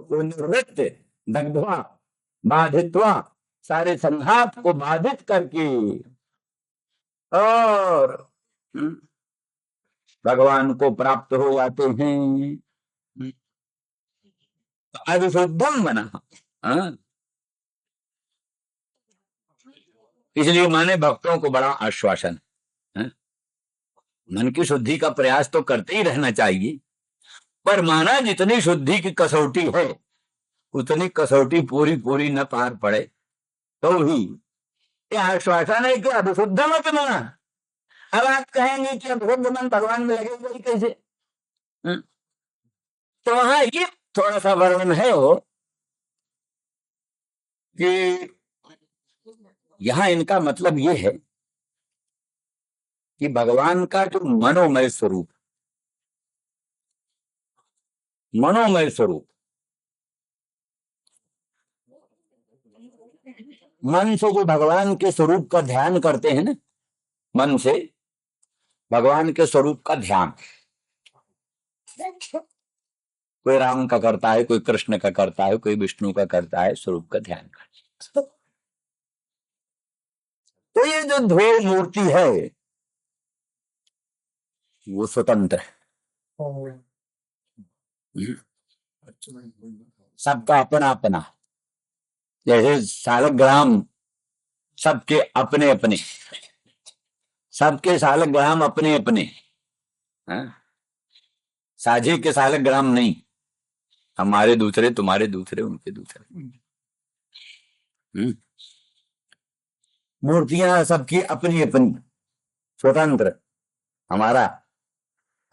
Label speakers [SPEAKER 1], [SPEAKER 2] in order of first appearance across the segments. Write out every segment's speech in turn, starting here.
[SPEAKER 1] वो निवृत्त दग्ध्वा बाधित्वा, सारे संघात को बाधित करके और भगवान को प्राप्त हो जाते हैं। अविशुद्धम बना। इसलिए माने भक्तों को बड़ा आश्वासन है? मन की शुद्धि का प्रयास तो करते ही रहना चाहिए, पर माना जितनी शुद्धि की कसौटी है उतनी कसौटी पूरी पूरी न पार पड़े तो भी ये आश्वासन है कि अभिशुद्ध मत माना। अब आप कहेंगे कि अभिशुद्ध मन भगवान में लगेगा ही कैसे? तो वहां ये थोड़ा सा वर्णन है वो कि यहां इनका मतलब ये है कि भगवान का जो मनोमय स्वरूप, मनोमय स्वरूप, मन से जो भगवान के स्वरूप का ध्यान करते हैं ना, मन से भगवान के स्वरूप का ध्यान, कोई राम का करता है, कोई कृष्ण का करता है, कोई विष्णु का करता है, स्वरूप का ध्यान करता है। तो ये जो ध्येय मूर्ति है वो स्वतंत्र है, सबका अपना अपना। जैसे सालग्राम सबके अपने अपने, सबके सालग्राम अपने अपने, साझे के सालग्राम नहीं, हमारे दूसरे, तुम्हारे दूसरे, उनके दूसरे। मूर्तियां सबकी अपनी अपनी, स्वतंत्र, हमारा,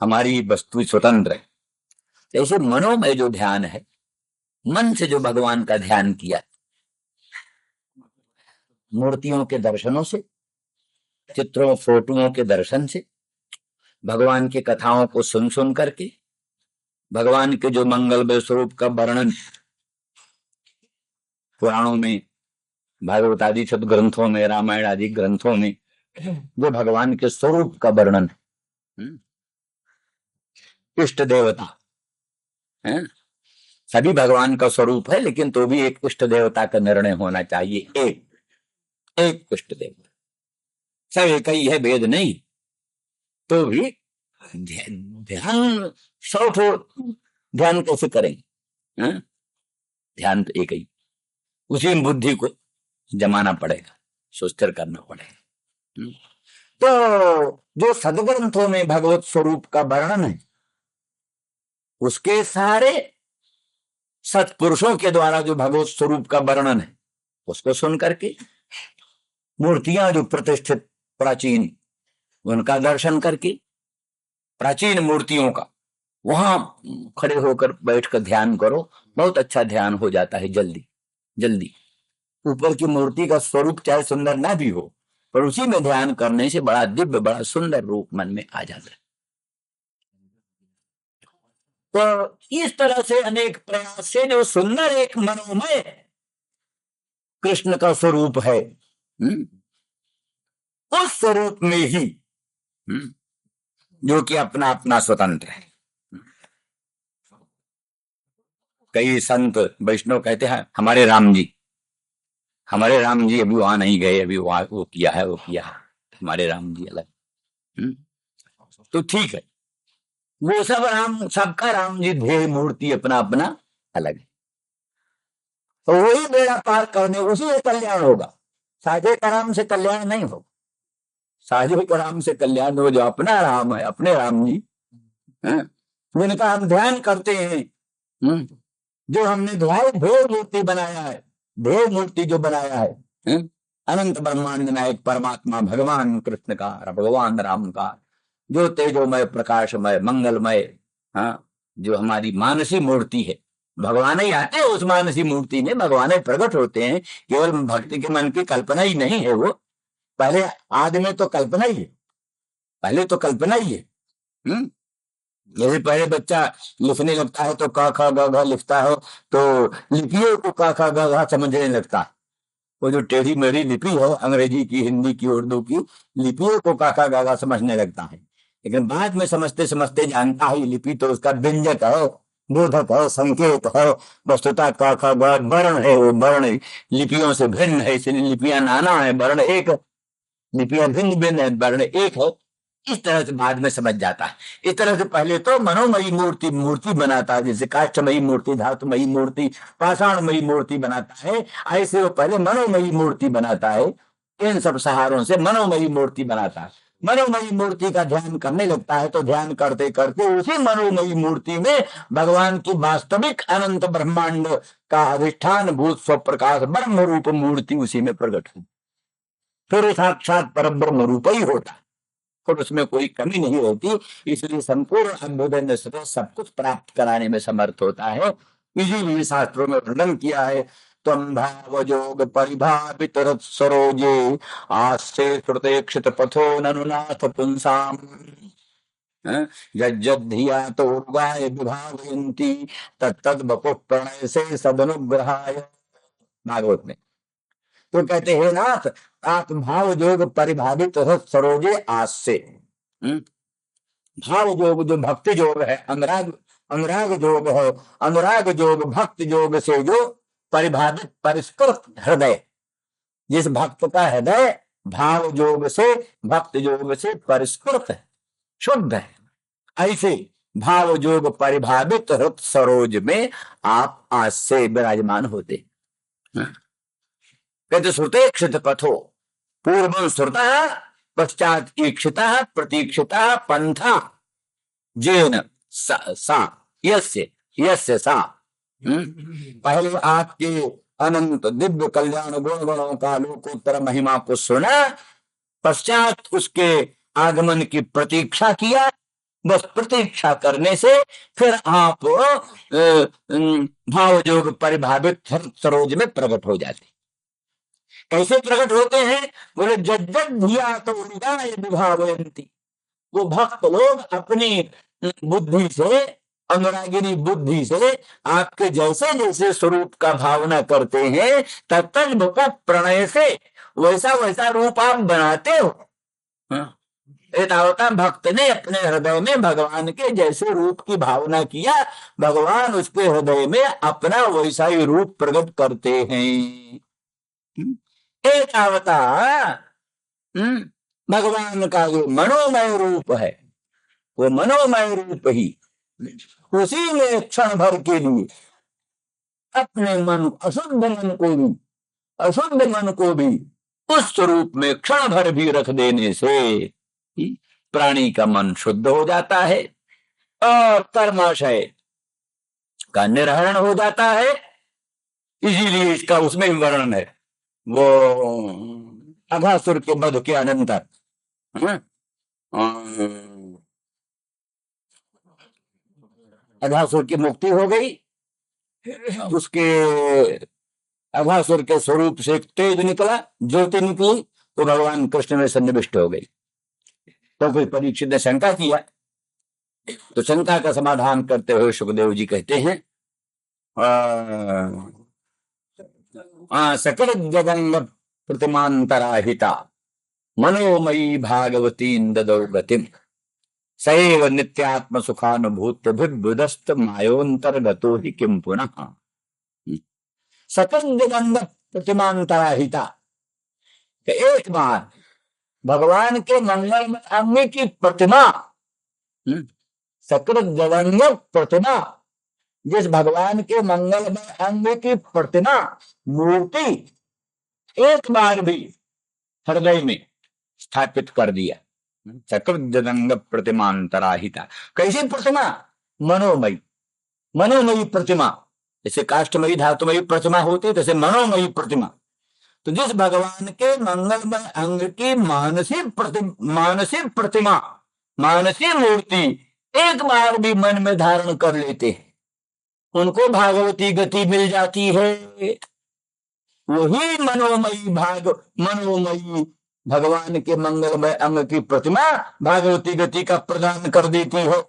[SPEAKER 1] हमारी वस्तु स्वतंत्र है। जैसे मनोमय जो ध्यान है, मन से जो भगवान का ध्यान किया, मूर्तियों के दर्शनों से, चित्रों फोटोओं के दर्शन से, भगवान की कथाओं को सुन सुन करके, भगवान के जो मंगलमय स्वरूप का वर्णन पुराणों में, भागवत आदि सदग्रंथों में, रामायण आदि ग्रंथों में जो भगवान के स्वरूप का वर्णन, इष्ट देवता है, सभी भगवान का स्वरूप है, लेकिन तो भी एक इष्ट देवता का निर्णय होना चाहिए। एक एक इष्ट देवता, सब एक ही है, भेद नहीं। तो भी ध्यान 100 ध्यान कैसे करेंगे? ध्यान तो एक ही, उसी में बुद्धि को जमाना पड़ेगा, सुस्थिर करना पड़ेगा। तो जो सदग्रंथों में भगवत स्वरूप का वर्णन है, उसके सारे सत्पुरुषों के द्वारा जो भगवत स्वरूप का वर्णन है उसको सुन करके, मूर्तियां जो प्रतिष्ठित प्राचीन, उनका दर्शन करके, प्राचीन मूर्तियों का वहां खड़े होकर बैठकर ध्यान करो, बहुत अच्छा ध्यान हो जाता है जल्दी जल्दी। ऊपर की मूर्ति का स्वरूप चाहे सुंदर ना भी हो, पर उसी में ध्यान करने से बड़ा दिव्य, बड़ा सुंदर रूप मन में आ जाता है। तो इस तरह से अनेक प्रयास से जो सुंदर एक मनोमय कृष्ण का स्वरूप है, उस स्वरूप में ही जो कि अपना अपना स्वतंत्र है। कई संत वैष्णव कहते हैं हमारे राम जी, हमारे राम जी अभी वहां नहीं गए, अभी वहां वो किया है, वो किया है, हमारे राम जी अलग। तो ठीक है, वो सब राम, सबका राम जी ध्येय मूर्ति अपना अपना अलग है। तो वही बेड़ा पार करने, उसी से कल्याण होगा, साझे का राम से कल्याण नहीं होगा। साझे का राम से कल्याण हो जो अपना राम है, अपने राम जी जिनका हम ध्यान करते हैं, जो हमने ध्येय मूर्ति बनाया है, ध्येय मूर्ति जो बनाया है, अनंत ब्रह्मांड नायक परमात्मा भगवान कृष्ण का, भगवान राम का, जो तेजोमय प्रकाशमय मंगलमय, जो हमारी मानसी मूर्ति है, भगवान ही आते हैं उस मानसी मूर्ति में, भगवान ही प्रकट होते हैं। केवल भक्ति के मन की कल्पना ही नहीं है वो, पहले आदि में तो कल्पना ही है, पहले तो कल्पना ही है। जैसे पहले बच्चा लिखने लगता है तो क ख ग घ लिखता हो, तो लिपियों को क ख ग घ समझने लगता है। वो जो टेढ़ी मेढ़ी लिपि है, अंग्रेजी की, हिंदी की, उर्दू की लिपियों को क ख ग घ समझने लगता है, लेकिन बाद में समझते समझते जानता है लिपि तो उसका व्यंजक है, बोधक है, संकेत है, वस्तुता का वर्ण है, वो वर्ण लिपियों से भिन्न है, इसलिए लिपियां नाना है, वर्ण एक, लिपियां भिन्न भिन्न है, वर्ण एक है। इस तरह से बाद में समझ जाता है। इस तरह से पहले तो मनोमयी मूर्ति मूर्ति बनाता है, जैसे काष्ठमयी मूर्ति, धातुमयी मूर्ति, पाषाणमयी मूर्ति बनाता है, ऐसे वो पहले मनोमयी मूर्ति बनाता है। इन सब सहारों से मनोमयी मूर्ति बनाता है। मनोमयी मूर्ति का ध्यान करने लगता है तो ध्यान करते करते उसी मनोमयी मूर्ति में भगवान की वास्तविक अनंत ब्रह्मांड का अधिष्ठान भूत स्वप्रकाश ब्रह्म रूप मूर्ति उसी में प्रकट हुई। फिर साक्षात परब्रह्म रूप ही होता, और उसमें कोई कमी नहीं होती। इसलिए संपूर्ण अभ्युदय से सब कुछ प्राप्त कराने में समर्थ होता है। इसीलिए शास्त्रों में वर्णन किया है, तम भाव जोग परिभावित सरोजे आस्ते श्रुतेक्षित पथो ननुनाथ पुंसाम यज्जधिया तो उर्वाय विभावयन्ति तत्तद बपु प्रणय से सदनुग्रहाय। भागवत में तो कहते हैं नाथ, आप भाव जोग परिभावित सरोजे आज से, भाव जोग जो भक्ति जोग है, अनुराग अनुराग जोग है, अनुराग जोग भक्ति जोग से जो परिभावित परिष्कृत हृदय, जिस भक्त का हृदय भाव जोग से भक्ति जोग से परिष्कृत है, शुद्ध है, ऐसे भाव जोग परिभावित हृत सरोज में आप आज से विराजमान होते। कहते श्रुतेक्षित पथो पूर्व श्रुता पश्चात ईक्षिता प्रतीक्षिता पंथा जेन सा यस्य यस्य सा। पहले आपके अनंत दिव्य कल्याण गुण गणों का लोकोत्तर महिमा को सुना, पश्चात उसके आगमन की प्रतीक्षा किया, बस प्रतीक्षा करने से फिर आप भावयोग परिभावित सरोज में प्रकट हो जाते। कैसे प्रकट होते हैं? बोले जज्जत धिया तो हृदय विभावयन्ति। वो भक्त लोग अपनी बुद्धि से, अनुरागिनी बुद्धि से आपके जैसे जैसे स्वरूप का भावना करते हैं, तत्तद प्रणय से वैसा वैसा रूप आप बनाते हो। एतावता भक्त ने अपने हृदय में भगवान के जैसे रूप की भावना किया, भगवान उसके हृदय में अपना वैसा ही रूप प्रकट करते हैं। एतावता भगवान का जो मनोमय रूप है, वो मनोमय रूप ही उसी में क्षण भर के लिए अपने मन, अशुद्ध मन को भी, अशुद्ध मन को भी उस स्वरूप में क्षण भर भी रख देने से प्राणी का मन शुद्ध हो जाता है और कर्माशय का निर्हरण हो जाता है। इसीलिए इसका उसमें वर्णन है, वो अघासुर के वध के अनंतर अघासुर की मुक्ति हो गई, उसके अघासुर के स्वरूप से एक तेज निकला, ज्योति निकली, तो भगवान कृष्ण में सन्निविष्ट हो गई। तो कोई परीक्षित ने शंका किया, तो शंका का समाधान करते हुए सुखदेव जी कहते हैं, सकल जगन्म प्रतिमांतराहिता मनोमयी भागवती ददौ गतिम सैव नित्यात्म सुखानुभूत विदस्त मायोंतर्गतो ही किम पुनः। सकल जगन्म प्रतिमांतराहिता, एक बार भगवान के मंगलमय अंग की प्रतिमा, सकल जगन्म प्रतिमा, जिस भगवान के मंगलमय अंग की प्रतिमा मूर्ति एक बार भी हृदय में स्थापित कर दिया। सकल जगन्म प्रतिमांतराहिता, कैसी प्रतिमा? मनोमयी, मनोमयी प्रतिमा। जैसे काष्ठमयी धातुमयी प्रतिमा होती, तैसे मनोमयी प्रतिमा। तो जिस भगवान के मंगलमय अंग की मानसिक प्रतिमा, मानसिक मूर्ति एक बार भी मन में धारण कर लेते हैं, उनको भागवती गति मिल जाती है। वही मनोमयी भगवान के मंगलमय अंग की प्रतिमा भागवती गति का प्रदान कर देती है।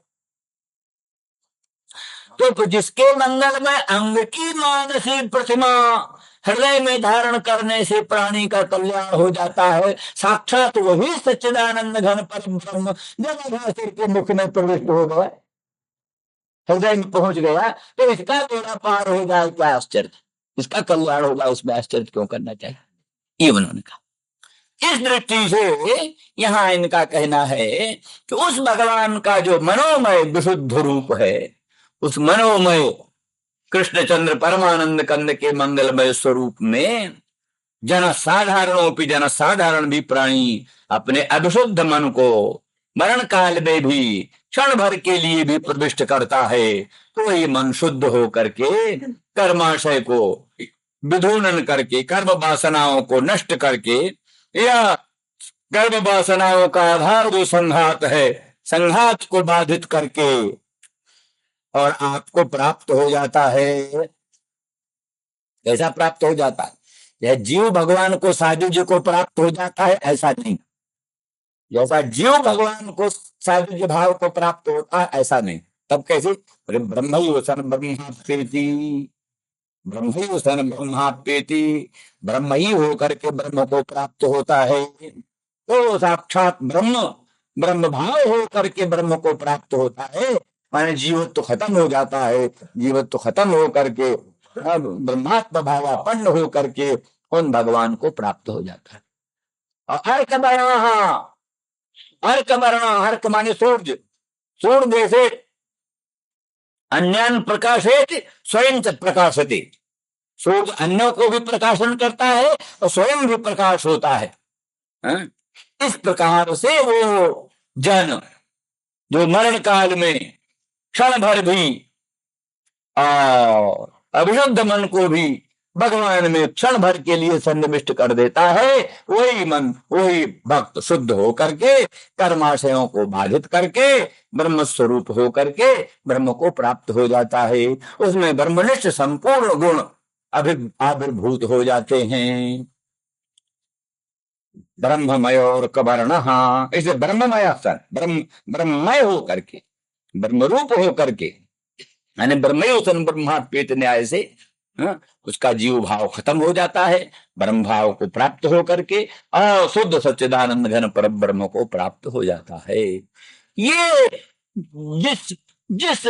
[SPEAKER 1] तो जिसके मंगलमय अंग की मानसिक प्रतिमा हृदय में धारण करने से प्राणी का कल्याण हो जाता है, साक्षात वही सच्चिदानंद घन परम ब्रह्म जब अघासुर के मुख में प्रविष्ट हो गए। हृदय में पहुंच गया तो इसका बेड़ा पार हो जाए, क्या आश्चर्य, इसका कल्याण होगा, उसमें आश्चर्य क्यों करना चाहिए, ये उन्होंने कहा। इस दृष्टि से यहाँ इनका कहना है कि उस भगवान का जो मनोमय विशुद्ध रूप है, उस मनोमय कृष्णचंद्र परमानंद कंद के मंगलमय स्वरूप में जन साधारण भी प्राणी अपने अभिशुद्ध मन को मरण काल में भी क्षण भर के लिए भी प्रविष्ट करता है, तो वही मन शुद्ध हो करके कर्माशय को विधूनन करके, कर्म वासनाओं को नष्ट करके, या कर्म वासनाओं का आधार जो संघात है, संघात को बाधित करके और आपको प्राप्त हो जाता है। कैसा प्राप्त हो जाता है? यह जीव भगवान को सायुज्य को प्राप्त हो जाता है, ऐसा नहीं। जैसा जीव भगवान को सायुज्य भाव को प्राप्त होता है, ऐसा नहीं। तब कैसे? ब्रह्मैवसन ब्रह्माप्येति, ब्रह्मैवसन ब्रह्माप्येति, ब्रह्म ही होकर के ब्रह्म को प्राप्त होता है। तो साक्षात ब्रह्म, ब्रह्म भाव होकर के ब्रह्म को प्राप्त होता है, माने जीवत्व तो खत्म हो जाता है। जीवत्व तो खत्म हो करके अब ब्रह्मात्म भावापन्न हो करके उन भगवान को प्राप्त हो जाता है। और अर्क वर्णः, अर्क वर्ण, अर्क माने सूर्य, सूर्य जैसे अन्यान प्रकाशेत स्वयं च प्रकाशते, सूर्य अन्यों को भी प्रकाशन करता है और स्वयं भी प्रकाश होता है। इस प्रकार से वो जन जो मरण काल में क्षण भर भी और अभिशुद्ध मन को भी भगवान में क्षण भर के लिए सन्निविष्ट कर देता है, वही मन, वही भक्त शुद्ध हो करके कर्माशयों को बाधित करके ब्रह्म स्वरूप हो करके ब्रह्म को प्राप्त हो जाता है। उसमें ब्रह्मनिष्ठ संपूर्ण गुण आविर्भूत हो जाते हैं। ब्रह्ममय और कवर्ण, इसे ब्रह्ममय ब्रह्ममय हो करके, ब्रह्मरूप हो करके, यानी ब्रह्मयोसन ब्रह्माप्येत न्याय से उसका जीव भाव खत्म हो जाता है, ब्रह्म भाव को प्राप्त हो करके और शुद्ध सच्चिदानंद घन पर ब्रह्म को प्राप्त हो जाता है। ये जिस जिस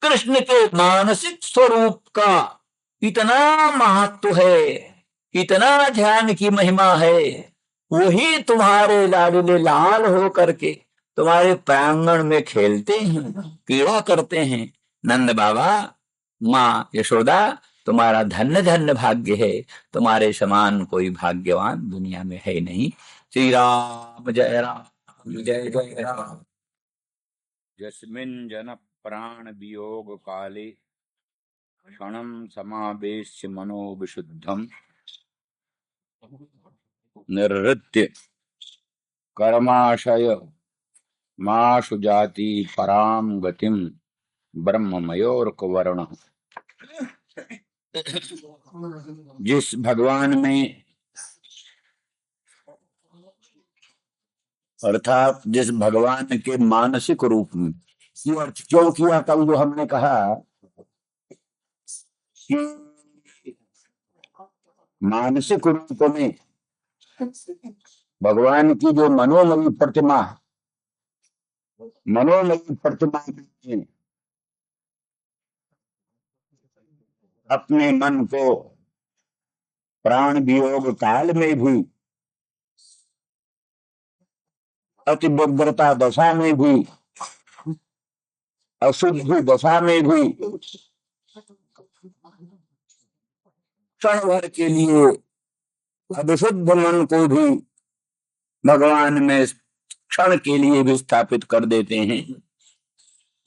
[SPEAKER 1] कृष्ण के मानसिक स्वरूप का इतना महत्व है, इतना ध्यान की महिमा है, वही तुम्हारे लाडले लाल हो करके तुम्हारे प्रांगण में खेलते हैं, क्रीड़ा करते हैं। नंद बाबा, माँ यशोदा, तुम्हारा धन्य धन्य भाग्य है, तुम्हारे समान कोई भाग्यवान दुनिया में है नहीं। श्री राम जय राम जय जय राम। यस्मिन् जन प्राण वियोग काले क्षणं समावेश्य मनो विशुद्धम निर्हृत्य कर्माशय माशु जाति पराम गतिम ब्रह्ममयोर्क वर्ण। जिस भगवान में, अर्थात जिस भगवान के मानसिक रूप में, ये अर्थ क्यों किया? कल जो हमने कहा कि मानसिक रूप में भगवान की जो मनोमयी प्रतिमा है, मनोमयी प्रतिमा में अपने मन को प्राण वियोग काल में भी, अति व्यग्रता दशा में भी, अशुद्धि दशा में भी क्षण भर के लिए अविशुद्ध मन को भी भगवान में क्षण के लिए भी स्थापित कर देते हैं।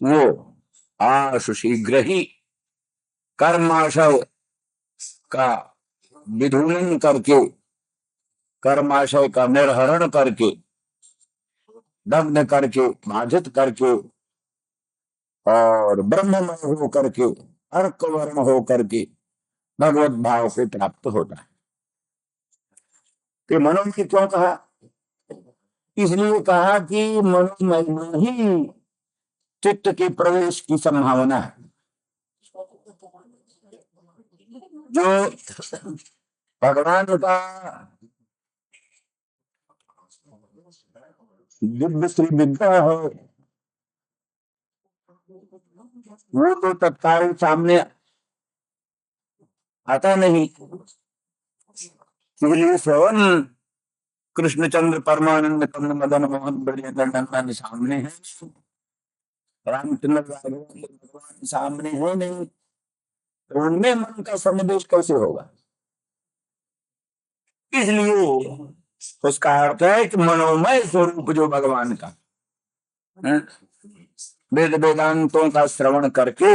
[SPEAKER 1] वो आशु शीघ्र ही कर्माशय का विधूलन करके, कर्माशय का निर्हरण करके, दग्ध करके, बाधित करके और ब्रह्ममय हो करके, अर्क वर्ण हो करके भगवत भाव से प्राप्त होता है। तो मनोमय क्यों कहा? इसलिए कहा कि मनोमय में ही चित्त के प्रवेश की संभावना है। जो भगवान का दिव्य श्री विग्रह है, वो तो तत्काल सामने आता नहीं। इसलिए श्रवण कृष्णचंद्र परमानंद कर्ण मदन मोहन बड़े नंदन सामने है, रामचंद्र भगवान सामने है नहीं, तो उनमें मन का सन्निवेश कैसे होगा। इसलिए उसका अर्थ है कि मनोमय स्वरूप जो भगवान का है, वेद वेदांतों का श्रवण करके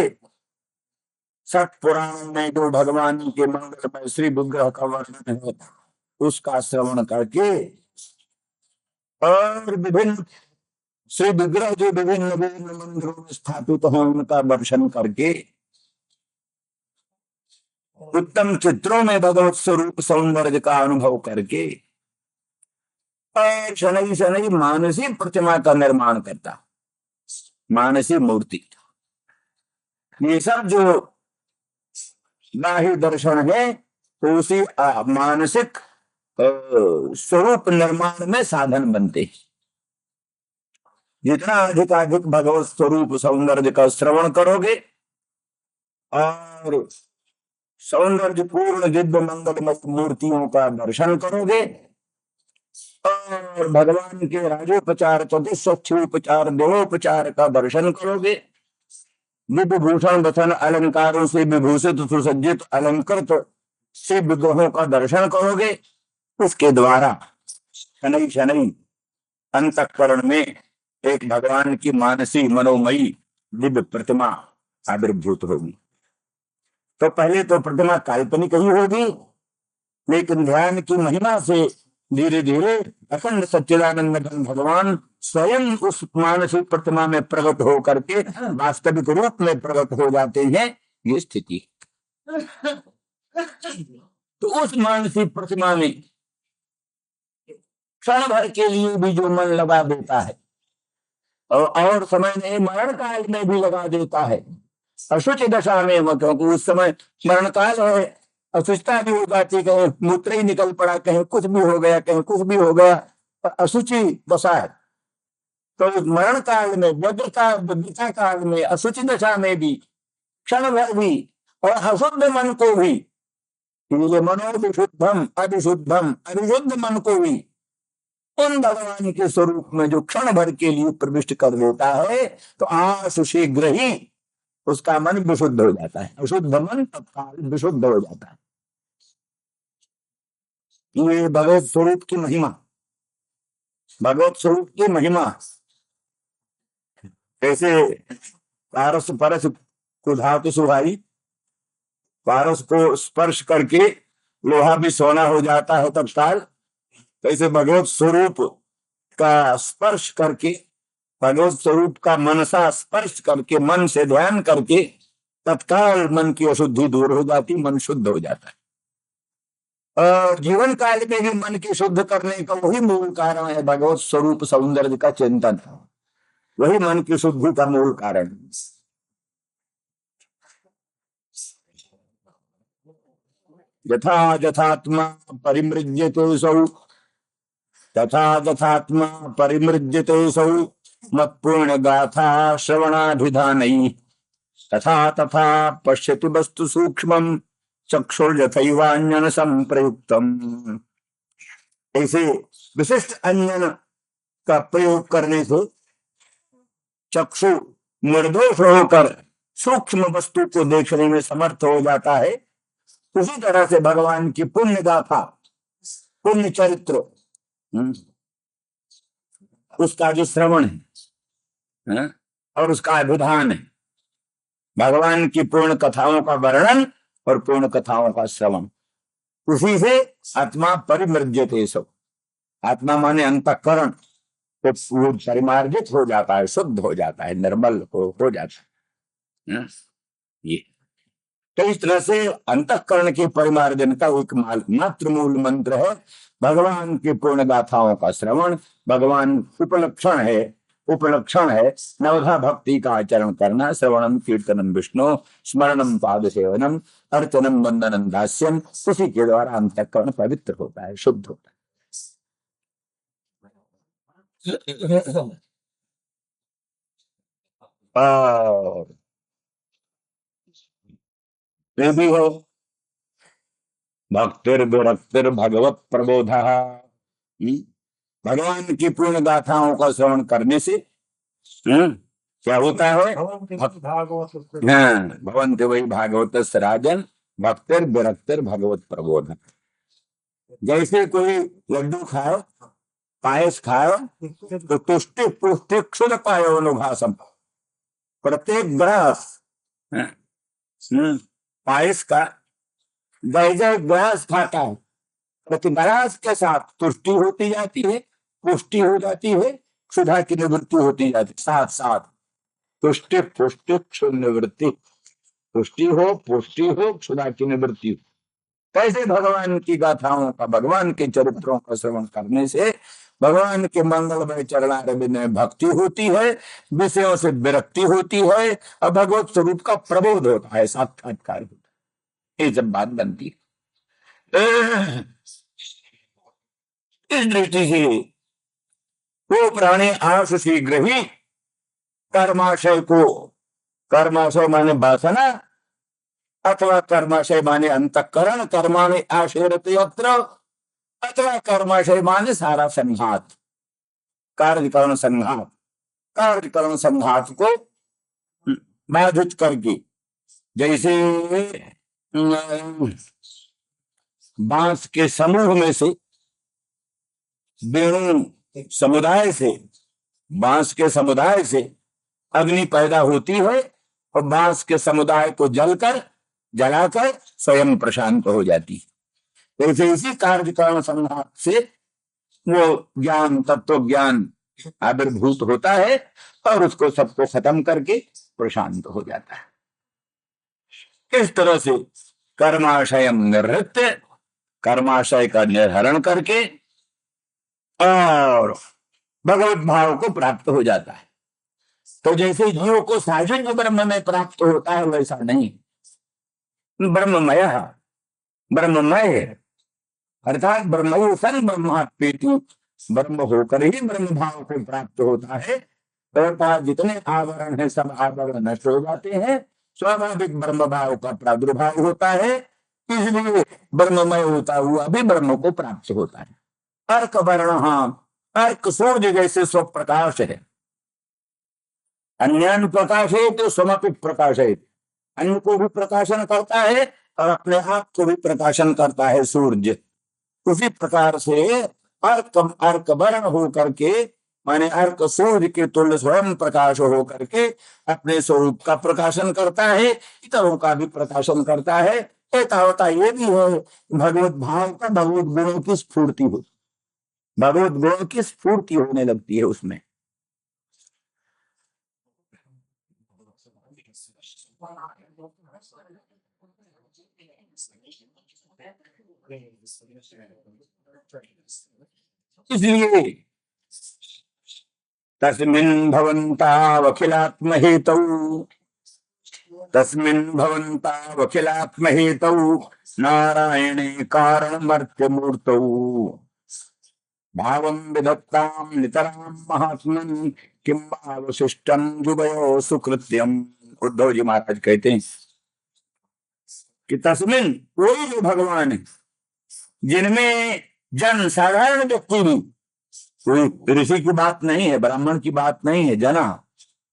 [SPEAKER 1] सत पुराण में जो भगवान के मंगलमय श्री विग्रह का वर्णन है उसका श्रवण करके, और विभिन्न श्री विग्रह जो विभिन्न विभिन्न मंदिरों में स्थापित है उनका दर्शन करके, उत्तम चित्रों में भगवत स्वरूप सौंदर्य का अनुभव करके, और शनि शनि मानसी प्रतिमा का निर्माण करता, मानसी मूर्ति। ये सब जो बाह्य दर्शन है तो उसी मानसिक स्वरूप निर्माण में साधन बनते हैं। जितना अधिक भगवत स्वरूप सौंदर्य का श्रवण करोगे और सौंदर्य पूर्ण दिव्य मंगलमय मूर्तियों का दर्शन करोगे और भगवान के राजोपचार चतुष्षोपचार देवोपचार का दर्शन करोगे, दिव्य भूषण वचन अलंकारों से विभूषित सुसज्जित अलंकृत से विग्रहों का दर्शन करोगे, उसके द्वारा शनै शनै अंतःकरण में एक भगवान की मानसी मनोमयी दिव्य प्रतिमा आविर्भूत होगी। तो पहले तो प्रतिमा काल्पनिक ही होगी, लेकिन ध्यान की महिमा से धीरे धीरे अखंड सच्चिदानंद भगवान स्वयं उस मानसिक प्रतिमा में प्रकट हो करके वास्तविक रूप में प्रकट हो जाते हैं। ये स्थिति तो उस मानसिक प्रतिमा में क्षण भर के लिए भी जो मन लगा देता है और समय नहीं मरण काल में भी लगा देता है, अशुचि दशा में, क्योंकि उस समय मरण काल है, अशुचिता भी हो जाती, कहीं मूत्र ही निकल पड़ा, कहीं कुछ भी हो गया, कहीं कुछ भी हो गया, अशुचि दशा है। तो मरण काल में, व्यग्रता काल में, अशुचि दशा में भी, क्षण भर भी, और अशुद्ध मन को भी, ये मनोविशुद्धम अभिशुद्धम अभिशुद्ध मन को भी उन भगवान के स्वरूप में जो क्षण भर के लिए प्रविष्ट कर देता है, तो आशु शीघ्र ही उसका मन विशुद्ध हो जाता है, अशुद्ध मन तत्काल विशुद्ध हो जाता है। ये भगवत स्वरूप की महिमा, भगवत स्वरूप की महिमा। कैसे पारस परस को धातु सुहाई, पारस को स्पर्श करके लोहा भी सोना हो जाता है तत्काल, कैसे भगवत स्वरूप का स्पर्श करके, भगवत स्वरूप का मनसा स्पर्श करके, मन से ध्यान करके तत्काल मन की अशुद्धि दूर हो जाती, मन शुद्ध हो जाता है। और जीवन काल में भी मन की शुद्ध करने का वही मूल कारण है भगवत स्वरूप सौंदर्य का चिंतन, वही मन की शुद्धि का मूल कारण। यथा यथात्मा परिमृज्यते सौ, तथा तथात्मा परिमृज्यते सौ मत्पूर्ण गाथा श्रवणाभिधानैः, तथा तथा पश्यति वस्तु सूक्ष्मं चक्षुर्यथैवान्यन संप्रयुक्तम। ऐसे विशिष्ट अन्यन का प्रयोग करने से चक्षु निर्दोष होकर सूक्ष्म वस्तु को देखने में समर्थ हो जाता है। उसी तरह से भगवान की पुण्य गाथा, पुण्य चरित्र, उसका जो श्रवण है और उसका अभिधान है, भगवान की पूर्ण कथाओं का वर्णन और पूर्ण कथाओं का श्रवण, उसी से आत्मा परिमृज्यते सब, आत्मा माने अंतःकरण, तो वो परिमार्जित हो जाता है, शुद्ध हो जाता है, निर्मल हो जाता है। ये तो इस तरह से अंतःकरण के परिमार्जन का एक मात्र मूल मंत्र है भगवान की पूर्ण गाथाओं का श्रवण। भगवान उपलक्षण है नवधा भक्ति का आचरण करना, श्रवणम कीर्तनम विष्णु स्मरणम पाद सेवनम अर्चनम वंदनम दास्यम, उसी के द्वारा अंतःकरण पवित्र होता है, शुद्ध होता है। ये भी हो भक्तिर विरक्तिर भगवत प्रबोध। भगवान की पूर्ण गाथाओं का श्रवण करने से क्या होता है? भवंत वही भागवत सराजन भक्तिर विरक्तिर भगवत प्रबोध। जैसे कोई लड्डू खाओ, पायस खाओ तो तुष्टि पुष्टि क्षुद पायो अनुभासम। प्रत्येक ग्रास पायस का जैसे ग्रास खाता है, प्रति ग्रास के साथ तुष्टि होती जाती है, पुष्टि हो जाती है, क्षुधा की निवृत्ति होती जाती है। साथ साथ तुष्टि पुष्टि क्षुद निवृत्ति, तुष्टि हो पुष्टि हो क्षुधा की निवृत्ति हो। कैसे भगवान की गाथाओं का, भगवान के चरित्रों का श्रवण करने से भगवान के मंगलमय चरणारविंद में भक्ति होती है, विषयों से विरक्ति होती है और भगवत स्वरूप का प्रबोध होता है, साक्षात्कार होता है। ये जब बात बनती है इस दृष्टि से वो प्राणी आश शीघ्र ही कर्माशय को, कर्माशय माने वासना अथवा कर्माशय माने अंतःकरण, कर्माणि आशयरते अत्र, अथवा कर्माशय माने सारा संघात, कार्यकरण संघात, कार्यकरण संघात को बाधित करके, जैसे बांस के समूह में से, वेणु समुदाय से, बांस के समुदाय से अग्नि पैदा होती है और बांस के समुदाय को जलाकर स्वयं प्रशांत हो जाती है। जैसे इसी कार्यकरण संघात से वो ज्ञान, तत्व ज्ञान आविर्भूत होता है और उसको सबको खत्म करके प्रशांत हो जाता है। इस तरह से कर्माशय निर्वृत्य, कर्माशय का निर्हरण करके और भगवत भाव को प्राप्त हो जाता है। तो जैसे जीव को साजन्य ब्रह्म में प्राप्त होता है वैसा नहीं, ब्रह्ममय ब्रह्ममय अर्थात ब्रह्म सन ब्रह्मात्मेति, ब्रह्म होकर ही ब्रह्म भाव को प्राप्त होता है। अर्थात जितने आवरण है सब आवरण नष्ट हो जाते हैं, स्वाभाविक ब्रह्म भाव का प्रादुर्भाव होता है, इसलिए ब्रह्ममय होता हुआ भी ब्रह्म को प्राप्त होता है। अर्क वर्ण, अर्क सूर्य जैसे स्वप्रकाश है, अन्यान प्रकाश है तो समपि प्रकाश है, अन्य को भी प्रकाशन करता है और अपने आप को भी प्रकाशन करता है सूर्य। उसी प्रकार से अर्क वर्ण हो करके, माने अर्क सूर्य के तुल्य स्वयं प्रकाश हो करके अपने स्वरूप का प्रकाशन करता है, इतरों का भी प्रकाशन करता है। होता ये भी है भगवत भाव का, भगवत गुणों की स्फूर्ति हो, भगवत गुणों की स्फूर्ति होने लगती है उसमें। इसलिए तस्मिन् भवन्तावखिलात्म हेतौ, तस्मिन् भवन्तावखिलात्म हेतौ नारायणे कारणमर्त्य मूर्तौ भावं विधत्तां नितरां महात्मन् किं अवशिष्टं जुगयो सुकृत्यम। उद्धव जी महाराज कहते हैं कि तस्मिन्, कोई जो भगवान है जिनमें जन साधारण व्यक्ति भी, कोई ऋषि की बात नहीं है, ब्राह्मण की बात नहीं है,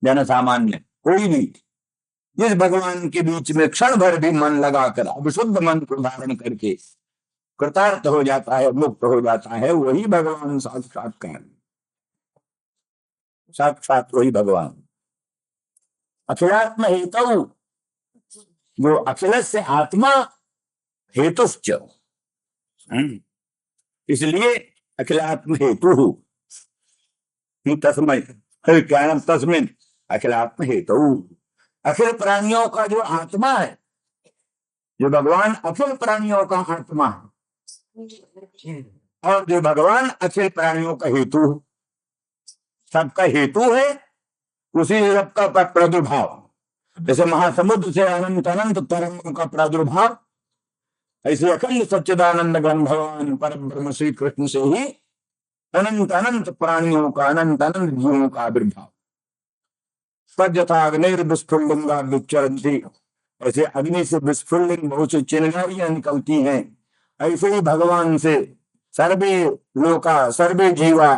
[SPEAKER 1] जन सामान्य कोई भी जिस भगवान के बीच में क्षण भर भी मन लगाकर अविशुद्ध मन को धारण करके कृतार्थ हो जाता है, मुक्त हो जाता है, वही भगवान साक्षात्कार, साक्षात वही भगवान। अखिलात्म हेतु, जो अखिल से आत्मा हेतुश्च, इसलिए अखिलात्म हेतु तस्मै ज्ञानम तस्मिन् अखिलात्म हेतु। अखिल प्राणियों का जो आत्मा है, जो भगवान अखिल प्राणियों का आत्मा है और जो भगवान अखिल प्राणियों का हेतु, सबका हेतु है, उसी सबका प्रादुर्भाव। जैसे महासमुद्र से अनंत अनंत तरंगों का प्रादुर्भाव, ऐसे अखंड सच्चिदानंद घन भगवान परम ब्रह्म श्री कृष्ण से ही अनंत अनंत प्राणियों का, अनंत अनंत जीवों का आविर्भाव। तद्यथा अग्निर्विस्फुलिंगा विचरन्ति
[SPEAKER 2] ऐसे अग्नि से विस्फुलिंग बहुत सी चिंगारियां निकलती हैं, ऐसे ही भगवान से सर्वे लोका सर्वे जीवा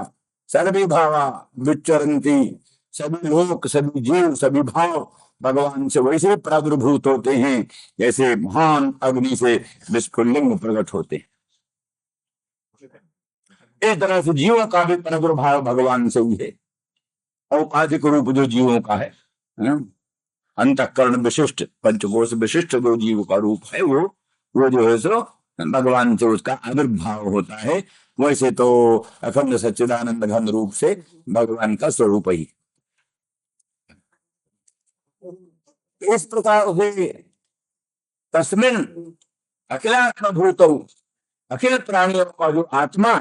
[SPEAKER 2] सर्वे भावा विचरंती, सभी लोक सभी जीव सभी भाव भगवान से वैसे प्रादुर्भूत होते हैं जैसे महान अग्नि से विस्फुलिंग प्रकट होते हैं। इस तरह से जीवों का भी प्रादुर्भाव भगवान से ही है। औपाधिक रूप जो जीवों का है अंतःकरण विशिष्ट पंचकोश विशिष्ट जो जीव का रूप है वो जो है सो भगवान से उसका आविर्भाव होता है। वैसे तो अखंड सच्चिदानंद घन रूप से भगवान का स्वरूप ही। इस प्रकार से तस्मिन अखिलात्मभूत अखिल प्राणियों का जो आत्मा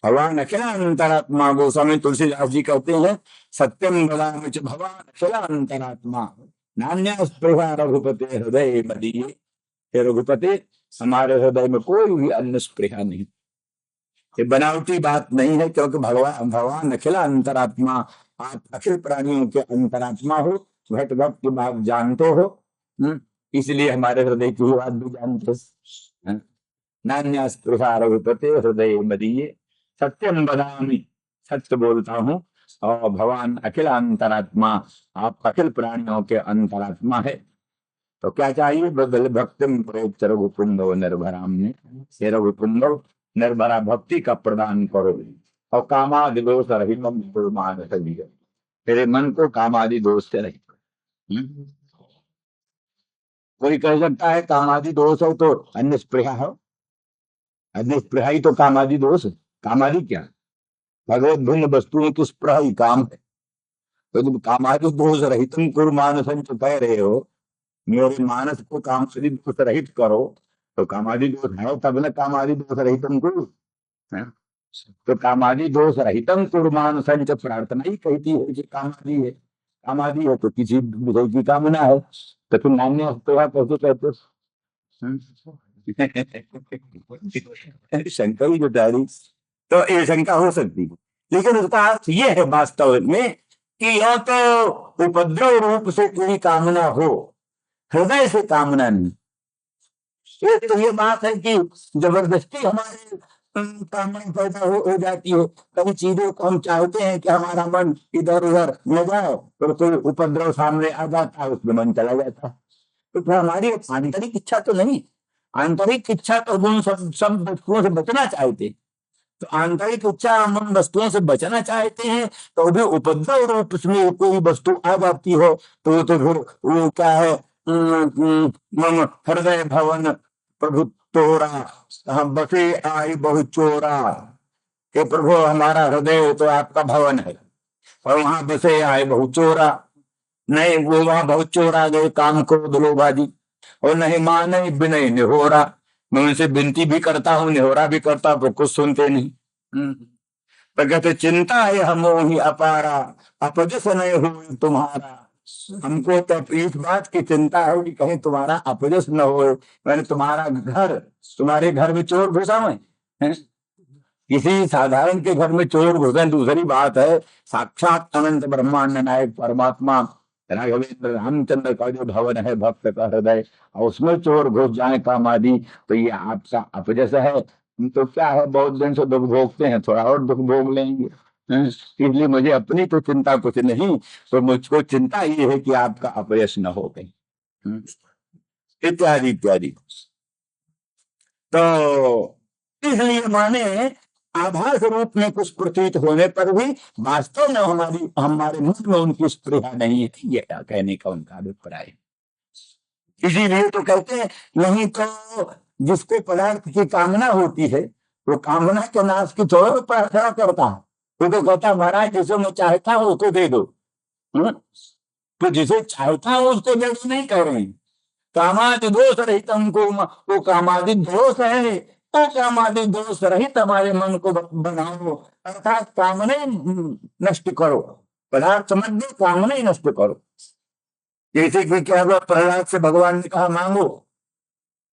[SPEAKER 2] भगवान अखिलांतरात्मा, गोस्वामी तुलसीदास जी कहते हैं सत्यम वदामि च भगवान अखिलांतरात्मा नान्या स्पृहा रघुपते हृदय मदीये। हे रघुपति हमारे हृदय में कोई भी अन्य स्पृहा नहीं, ये बनावटी बात नहीं है, क्योंकि भगवान अखिला अंतरात्मा, आप अखिल प्राणियों के अंतरात्मा हो, घट घट की बात जानते हो, इसलिए हमारे हृदय की बात भी जानते हो। नान्या स्पृहा रघुपते हृदय मदीये, सत्यम बदामी सत्य बोलता हूँ, और भगवान अखिल अंतरात्मा, आप अखिल प्राणियों के अंतरात्मा है। तो क्या चाहिए? बदल भक्तिम प्रेत रघुकुंडव निर्भराम ने, हे रघुकुंडव निर्भरा भक्ति का प्रदान करो, और कामादि दोष रहित मान सलिए, तेरे मन को कामादि दोष से रहित। कोई कह सकता है कामादि दोष हो तो अन्य स्पृहा हो, अन्य स्पृहा ही तो कामादि दोष है। कामादि क्या? भगवत भिन्न वस्तुओं की स्पृहा ही काम है। तो जब कामादि दोष रहित कुरु मानसं कह रहे हो, मेरे मानस को कामादि दोष रहित करो, तो कामादि दोष है तब न कामादि दोष रहितम कुरु। तो कामादि दोष रहितम कुरु मानसं प्रार्थना ही कहती है कि कामादि है। कामादि है तो किसी विषय की कामना है, तो फिर नान्य स्पृहा कैसे कहते? शंका ही जुटाई। तो ये शंका हो सकती है, लेकिन उसका अर्थ ये है वास्तव में कि यह तो उपद्रव रूप से कोई कामना हो, हृदय से कामना नहीं। तो ये बात है कि जबरदस्ती हमारे कामना पैदा हो जाती है। कभी चीजों को हम चाहते हैं कि हमारा मन इधर उधर न जाए, तो कोई उपद्रव सामने आ जाता है, उसमें मन चला जाता है। तो फिर हमारी आंतरिक इच्छा तो नहीं, आंतरिक इच्छा तो हम सब वस्तुओं से बचना चाहते हैं। तो आंतरिक इच्छा हम वस्तुओं से बचना चाहते हैं, तो भी उपद्रव रूप में कोई वस्तु आ जाती हो तो फिर वो क्या है, मम हृदय भवन प्रभु तोरा, हम बसे आई बहु चोरा, कि प्रभु हमारा हृदय तो आपका भवन है, और वहां बसे आए बहु चोरा। नहीं, वो वहां बहुत चोर आ गए, काम क्रोध लोभाजी, और नहीं माने विनय निहोरा, मैं उनसे विनती भी करता हूँ, निहोरा भी करता हूँ, कुछ सुनते नहीं। तो कहते चिंता है हम ही अपारा, अपजस नहीं हो तुम्हारा। हमको तो इस बात की चिंता है कि कहीं तुम्हारा अपजस न हो, मैंने तुम्हारे घर में चोर घुसा है। किसी साधारण के घर में चोर घुसे दूसरी बात है, साक्षात अनंत ब्रह्मांड नायक परमात्मा राघवेंद्र रामचंद्र का जो भवन है भक्त का हृदय, और उसमें चोर घुस जाए कामादि, तो ये आपका अपजस है। तो क्या है, बहुत दिन से दुख भोगते हैं, थोड़ा और दुख भोग लेंगे, इसलिए मुझे अपनी तो चिंता कुछ नहीं, तो मुझको चिंता ये है कि आपका अपयश न हो गई, इत्यादि इत्यादि। तो इसलिए माने आभास रूप में कुछ प्रतीत होने पर भी वास्तव में हमारे मुख में उनकी स्पृहा नहीं है, ये कहने का उनका अभिप्राय। इसीलिए तो कहते हैं, नहीं तो जिसको पदार्थ की कामना होती है वो कामना के नाश की थोड़ा प्रार्थना करता है, वो तो कहता महाराज जिसे मैं चाहता हूँ उसको दे दो। तो जिसे चाहता हूँ उसको दे दो नहीं कह रहे हैं। कामादि दोष रहित हमको, वो कामादि दोष है, तो कामादि दोष रहित हमारे मन को बनाओ, अर्थात कामना नष्ट करो, पदार्थ समझ दो, कामना नष्ट करो। जैसे कि क्या हुआ, प्रहलाद से भगवान ने कहा मांगो,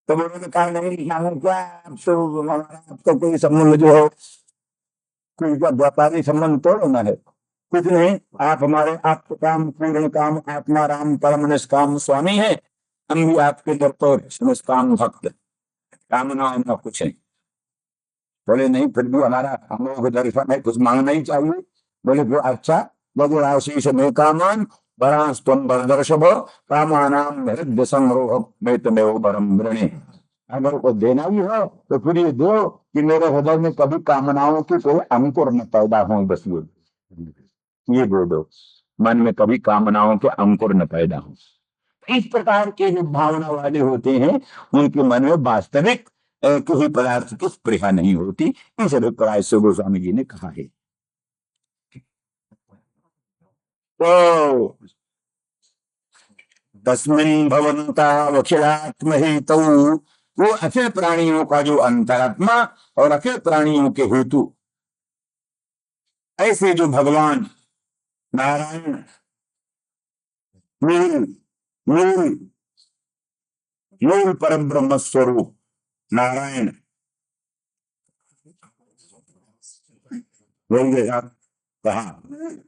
[SPEAKER 2] तो उन्होंने कहा नहीं मांगो क्या, आपको कोई संबंध जो है कोई व्यापारी संबंध तोड़ना है, कुछ नहीं, आप हमारे आप काम पूर्ण काम आत्मा राम परम निष्काम स्वामी है, हम भी आपके दर पर निष्काम भक्त, कामनाओं में कुछ नहीं। बोले नहीं, फिर भी हमारा हम लोगों को दर्शन है, कुछ मांगना ही चाहिए। बोले फिर अच्छा, बोले आशीष में कामान बरांस तुम बरदर्शभ कामानाम हृदय संग्रोह में तुम्हें बरम वृणे। अगर को देना ही हो तो फिर ये दो कि मेरे हृदय में कभी कामनाओं की कोई अंकुर न पैदा हो, बस ये दो दो, मन में कभी कामनाओं के अंकुर न पैदा हो। इस प्रकार के जो भावना वाले होते हैं उनके मन में वास्तविक किसी पदार्थ की स्पृहा नहीं होती। इस अभिप्राय से गोस्वामी जी ने कहा है। तो तस्मिन् भवन्तावखिलात्महेतौ, वो अखिल प्राणियों का जो अंतरात्मा और अखिल प्राणियों के हेतु, ऐसे जो भगवान नारायण मूल मूल मूल परम ब्रह्म स्वरूप नारायण, कहा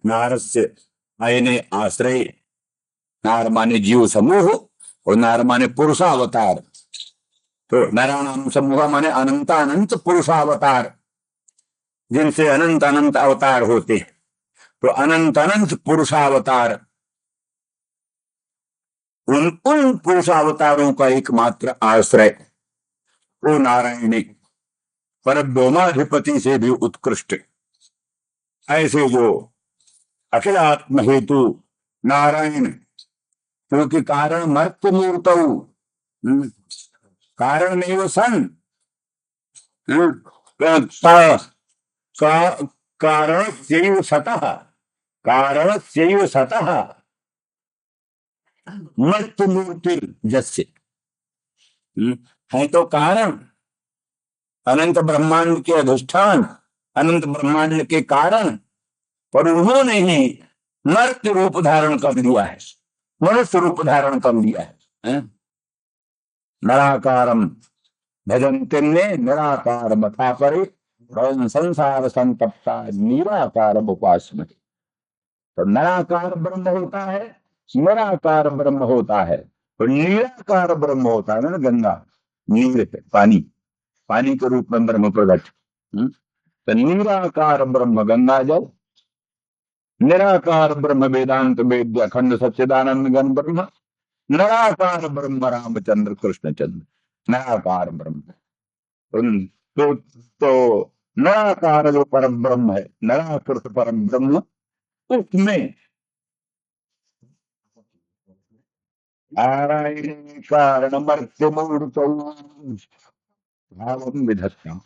[SPEAKER 2] नारस्य आयने आश्रय, नार माने जीव समूह और नार माने पुरुषावतार। तो नारायण समूह माने अनंत अनंत पुरुषावतार, जिनसे अनंत अनंत अवतार होते हैं। तो अनंत अनंत पुरुषावतार, उन उन पुरुषावतारों का एकमात्र आश्रय वो नारायण, परब्रह्माधिपति से भी उत्कृष्ट, ऐसे जो अखिलात्म हेतु नारायण, क्योंकि कारण मर्त्य मूर्त, कारण नहीं वो सन, कारण से सतः, कारण से सतः मर्त्य मूर्ति जस्य, है तो कारण, अनंत ब्रह्मांड के अधिष्ठान, अनंत ब्रह्मांड के कारण, पर उन्होंने ही मर्त्य रूप धारण कर लिया है, मनुष्य रूप धारण कर लिया है। निराकारम भजन्ते निराकार मथा करे संसार संतप्ता निराकार उपासना। तो निराकार ब्रह्म होता है, निराकार ब्रह्म होता है, और निराकार ब्रह्म होता है ना गंगा, नीर पानी, पानी के रूप में ब्रह्म प्रकट। तो निराकार ब्रह्म गंगा जल, निराकार ब्रह्म वेदांत वेद्य अखंड सच्चिदानंद गण ब्रह्म, निराकार ब्रह्म रामचंद्र कृष्ण चंद्र, निराकार ब्रह्म। तो निराकार जो परम ब्रह्म है, निराकृत परम ब्रह्म, उसमें नारायण कारण मर्त्य मूर्त भावम विधत्ता,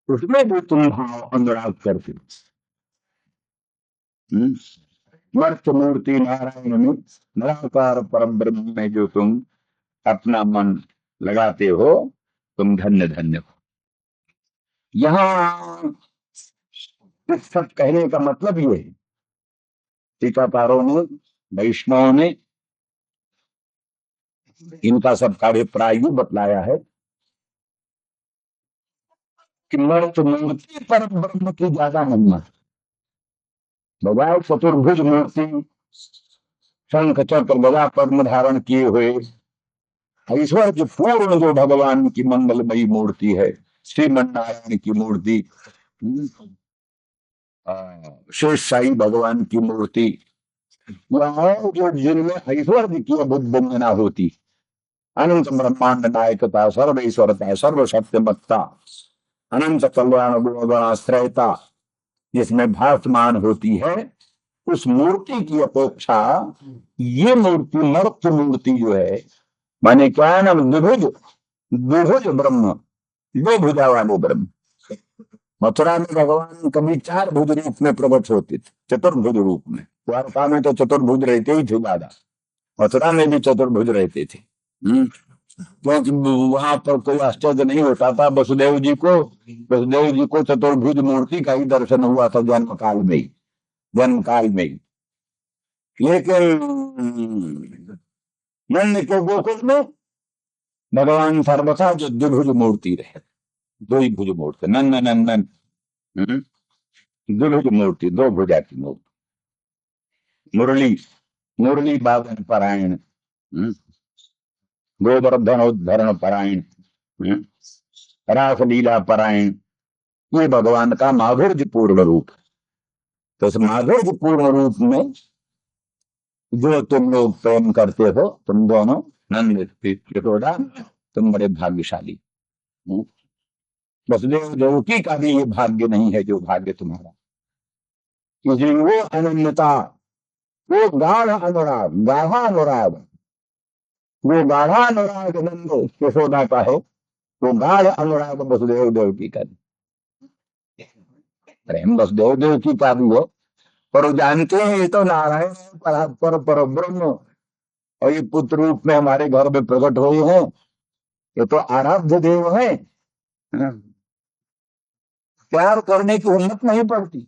[SPEAKER 2] उसमें भी तुम भाव अनुराग करते, मर्त्य मूर्ति नारायण में, निराकार परम ब्रह्म में जो तुम अपना मन लगाते हो, तुम धन्य धन्य हो। यहां इस सब कहने का मतलब ये है, टीकाकारों ने, वैष्णव ने इनका सबका अभिप्राय यूं बतलाया है कि मर्त्य मूर्ति परम ब्रह्म की ज्यादा महिमा, बजाय चतुर्भुज मूर्ति, शंख चक्र गदा पद्म धारण किए हुए ईश्वर की पूर्ण जो भगवान की मंगलमयी मूर्ति है, श्रीमन नारायण की मूर्ति, शेष साई भगवान की मूर्ति, जो जिनमें ऐश्वर्य की अभुवंदना होती, अनंत ब्रह्मांड नायकता, सर्व ईश्वरता, सर्व सत्यमत्ता, अनंत कल्याण गुणाश्रयता जिसमें भासमान होती है, उस मूर्ति की अपेक्षा ये मूर्ति मर्त्य मूर्ति जो है, माने क्या है ना, द्विभुज, द्विभुज ब्रह्म, दो भुजा वाले ब्रह्म। मथुरा में भगवान कभी चार भुज रूप में प्रकट होते थे, चतुर्भुज रूप में। द्वारका में तो चतुर्भुज रहते ही थे ज्यादा, मथुरा में भी चतुर्भुज रहते थे। क्योंकि वहां पर कोई आश्चर्य नहीं होता था। वसुदेव जी को चतुर्भुज मूर्ति का ही दर्शन हुआ था जन्म काल में ही, जन्म काल में ही। लेकिन नंद के गोकुल में भगवान सर्वथा जो द्विभुज मूर्ति रहे, दो ही भुज मूर्ति, नंदन नंदन, द्विभुज मूर्ति, दो भुजा की मूर्ति, मुरली मुरली बावन परायण, गोवर्धनोद्धरण परायण, रास लीला परायण, ये भगवान का माधुर्य पूर्ण रूप। तो इस माधुर्य पूर्ण रूप में जो तुम लोग प्रेम करते हो, तुम दोनों नंद यशोदा, तुम बड़े भाग्यशाली। वसुदेव देवकी का भी ये भाग्य नहीं है जो भाग्य तुम्हारा, क्योंकि वो अनन्यता, वो गाढ़ अनुराग, गाढ़ा अनुराग, वो गाढ़ा अनुराग नंद यशोदा का है, वो गाढ़ अनुराग वसुदेव देवकी का। प्रेम वसुदेव देवकी का भी है, पर वो जानते हैं ये तो नारायण पर पर ब्रह्म, और ये पुत्र रूप में हमारे घर में प्रकट हुए हैं, ये तो आराध्य देव है। प्यार करने की हिम्मत नहीं पड़ती।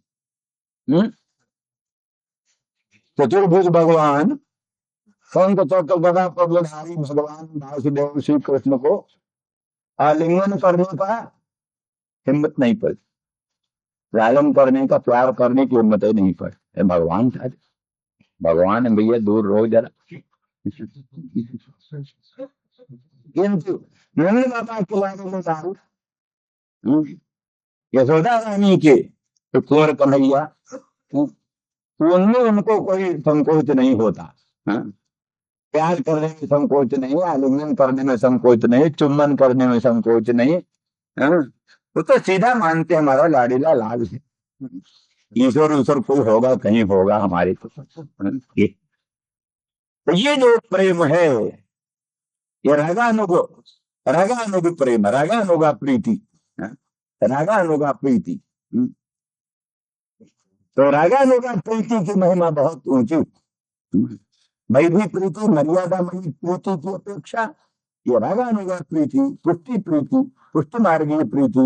[SPEAKER 2] चतुर्भुज भगवान, संत चक्र गदा पद्मधारी भगवान वासुदेव श्री कृष्ण को आलिंगन करने का हिम्मत नहीं पड़ती, लालन करने का, प्यार करने की हिम्मत ही नहीं पड़ती। भगवान था, भगवान भैया दूर रहो जरा। किंतु नंद बाबा के बारे में दारू, यशोदा रानी के तो कुंवर कन्हैया, उनमें उनको कोई संकोच नहीं होता। प्यार करने में संकोच नहीं, आलिंगन करने में संकोच नहीं, चुम्बन करने में संकोच नहीं। वो तो सीधा मानते हमारा लाडीला लाल है। ईश्वर ईश्वर कोई होगा, कहीं होगा हमारे तो ये जो प्रेम है, ये रागानुग, रागानुग प्रेम, रागानुगा प्रीति, रागानुगा प्रीति। तो रागानुगा प्रीति की महिमा बहुत ऊंची। मैं भी प्रीति, मर्यादा में प्रीति की अपेक्षा ये रागानुगा प्रीति, पुष्टि प्रीति, पुष्टि मार्गीय प्रीति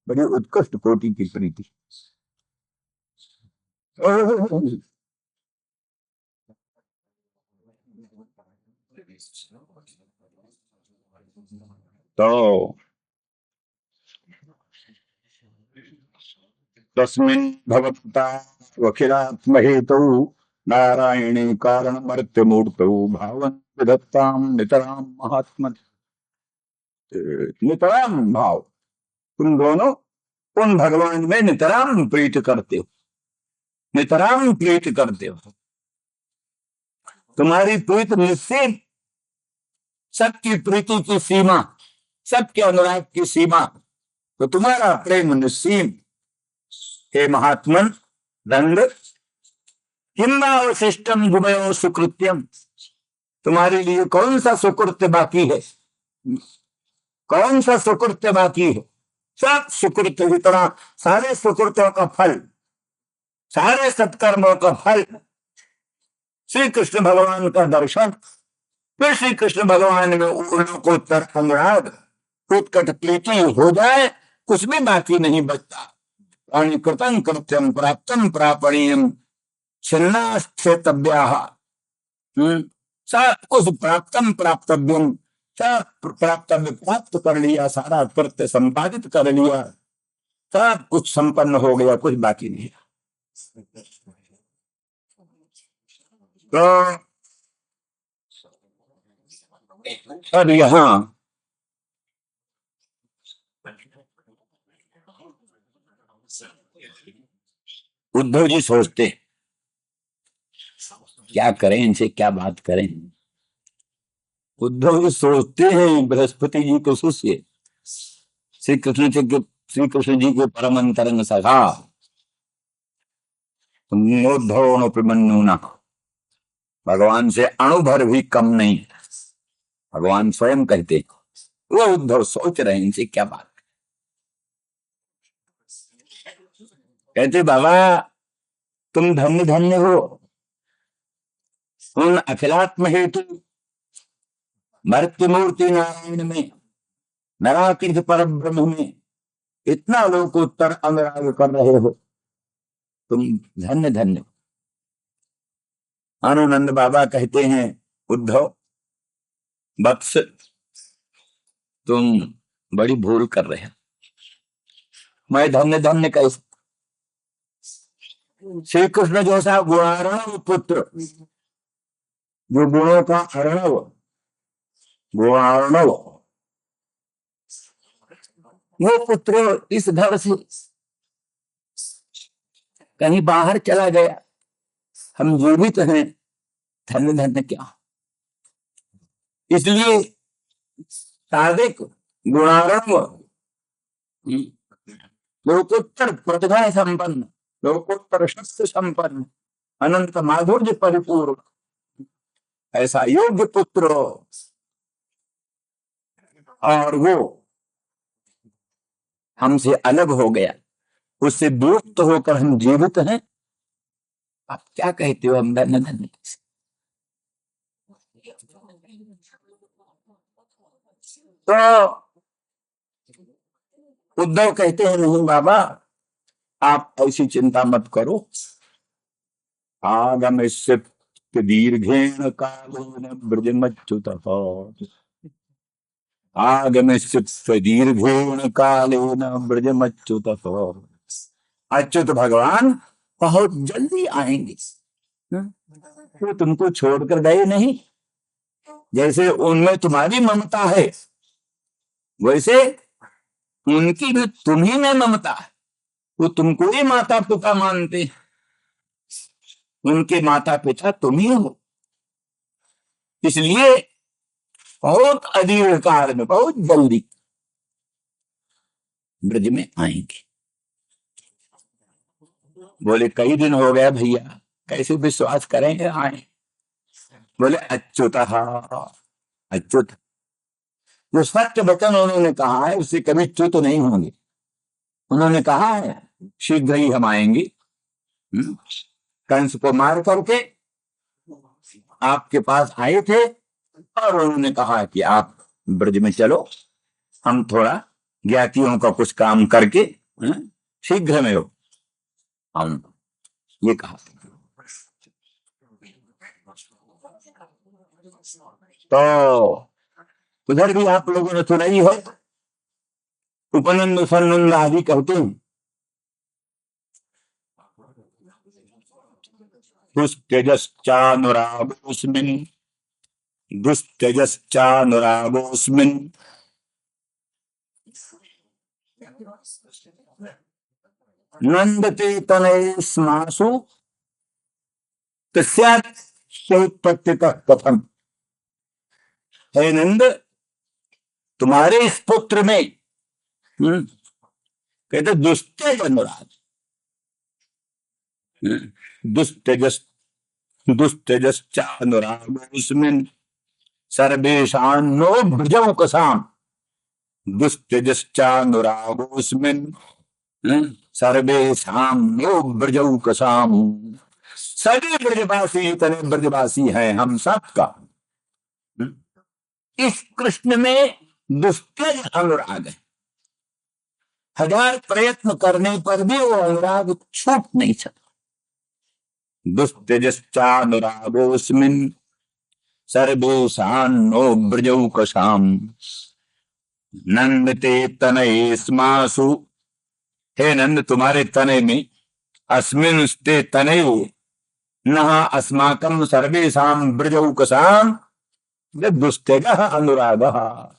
[SPEAKER 2] बड़ी उत्कृष्ट कोटि की प्रीति। तो तस्मिन् भवता अखिलात्म हेतु नारायणे कारण मर्त्य मूर्तौ भावन विधत्ताम नितराम महात्मन। नितराम भाव, तुम दोनों उन भगवान में नितराम प्रीत करते हो, नितराम प्रीत करते हो। तुम्हारी प्रीत निश्चित, सबकी प्रीति की सीमा, सबके अनुराग की सीमा, तो तुम्हारा प्रेम निश्सीम। हे महात्मन दंड, किंबावशिष्टम गुमयो सुकृत्यम, तुम्हारे लिए कौन सा सुकृत्य बाकी है, कौन सा सुकृत्य बाकी है? सब सुकृत्य की तरह सारे सुकृत्यों का फल, सारे सत्कर्मों का फल श्री कृष्ण भगवान का दर्शन, फिर श्री कृष्ण भगवान में लोकोत्तर अनुराग, उत्कट प्रीति हो जाए, कुछ भी बाकी नहीं बचता। कृतं कृत्यं प्राप्तं प्रापणीयं छिन्नास्थेतव्याः, सब कुछ प्राप्तम प्राप्तव्यम, सब प्राप्तव्य प्राप्त कर लिया, सारा कृत्य संपादित कर लिया, सब कुछ संपन्न हो गया, कुछ बाकी नहीं। तो अब यहाँ उद्धव जी सोचते क्या करें, इनसे क्या बात करें। उद्धव जी सोचते हैं बृहस्पति जी को शिष्य, श्री कृष्ण जी के परम अंतरंग सखा भगवान से अणु भर भी कम नहीं, भगवान स्वयं कहते। वो उद्धव सोच रहे हैं इनसे क्या बात। कहते बाबा तुम धन्य धन्य हो, उन अखिलात्म हेतु मर्त्य मूर्ति नारायण में, नराकृत पर ब्रह्म में इतना लोकोत्तर अनुराग कर रहे हो, तुम धन्य धन्य। आनंद बाबा कहते हैं उद्धव वत्स तुम बड़ी भूल कर रहे हो, मैं धन्य धन्य कैसे? श्री कृष्ण जैसा गुणार्णव पुत्र, जो गुणों का अर्णव, गुणार्णव, वो पुत्र इस घर से कहीं बाहर चला गया, हम जीवित हैं, धन्य धन्य क्या। इसलिए साधिक गुणार्णव, लोकोत्तर प्रतिभा संपन्न, लोकोत्तर शक्ति संपन्न, अनंत माधुर्य परिपूर्ण ऐसा योग्य पुत्र, और वो हमसे अलग हो गया, उससे विमुक्त होकर हम जीवित हैं। आप क्या कहते हो, हम धन्य धन्य। तो उद्धव कहते हैं नहीं बाबा, आप ऐसी चिंता मत करो। आगमिष्य दीर्घेण कालेन ब्रजमच्युतः, आगमिष्य दीर्घेण कालेन ब्रजमच्युतः। अच्युत भगवान बहुत जल्दी आएंगे, वो तुमको छोड़कर गए नहीं। जैसे उनमें तुम्हारी ममता है, वैसे उनकी भी तुम्ही में ममता है। वो तुमको ही माता पिता मानते, उनके माता पिता तुम ही हो। इसलिए बहुत अधीर काल में, बहुत जल्दी ब्रज में आएंगे। बोले कई दिन हो गए भैया, कैसे विश्वास करेंगे आए। बोले अच्युत, अच्युत जो सत्य वचन उन्होंने कहा है उससे कभी च्युत नहीं होंगे। उन्होंने कहा है शीघ्र ही हम आएंगे। कंस को मार करके आपके पास आए थे और उन्होंने कहा कि आप ब्रज में चलो, हम थोड़ा ज्ञातियों का कुछ काम करके शीघ्र में हो हम, ये कहा। तो उधर भी आप लोगों ने सुनाई है, उपनंद सन्नंद आदि कहते हैं दुस्तेजश्चानुरागोऽस्मिन्, दुस्तेजश्चानुरागोऽस्मिन् नंदते तनयेस्मासु तस्यात्सोत्पत्तितः कथम्। हे नंद, तुम्हारे इस पुत्र में कहते दुस्तेज अनुराग, दुस्तेजश्चानुरागोऽस्मिन् सर्वेषान्नो ब्रजौकसाम्, दुस्तेजश्चानुरागोऽस्मिन् सर्वेषां नो ब्रजौकसाम्। सभी ब्रजवासी इतने ब्रजवासी हैं हम सबका। इस कृष्ण में दुस्तेज अनुराग है, हजार प्रयत्न करने पर भी वो अनुराग छूट नहीं सकता। दुस्तेजश्चानुरागोऽस्मिन् सर्वेषां नो ब्रजौकसाम् नंदते तनयेस्मासु। हे नंद, तुम्हारे तनय में, अस्मिन्स्ते तनये नः अस्माकं सर्वेषां ब्रजौकसाम् दुस्तेजः अनुरागः।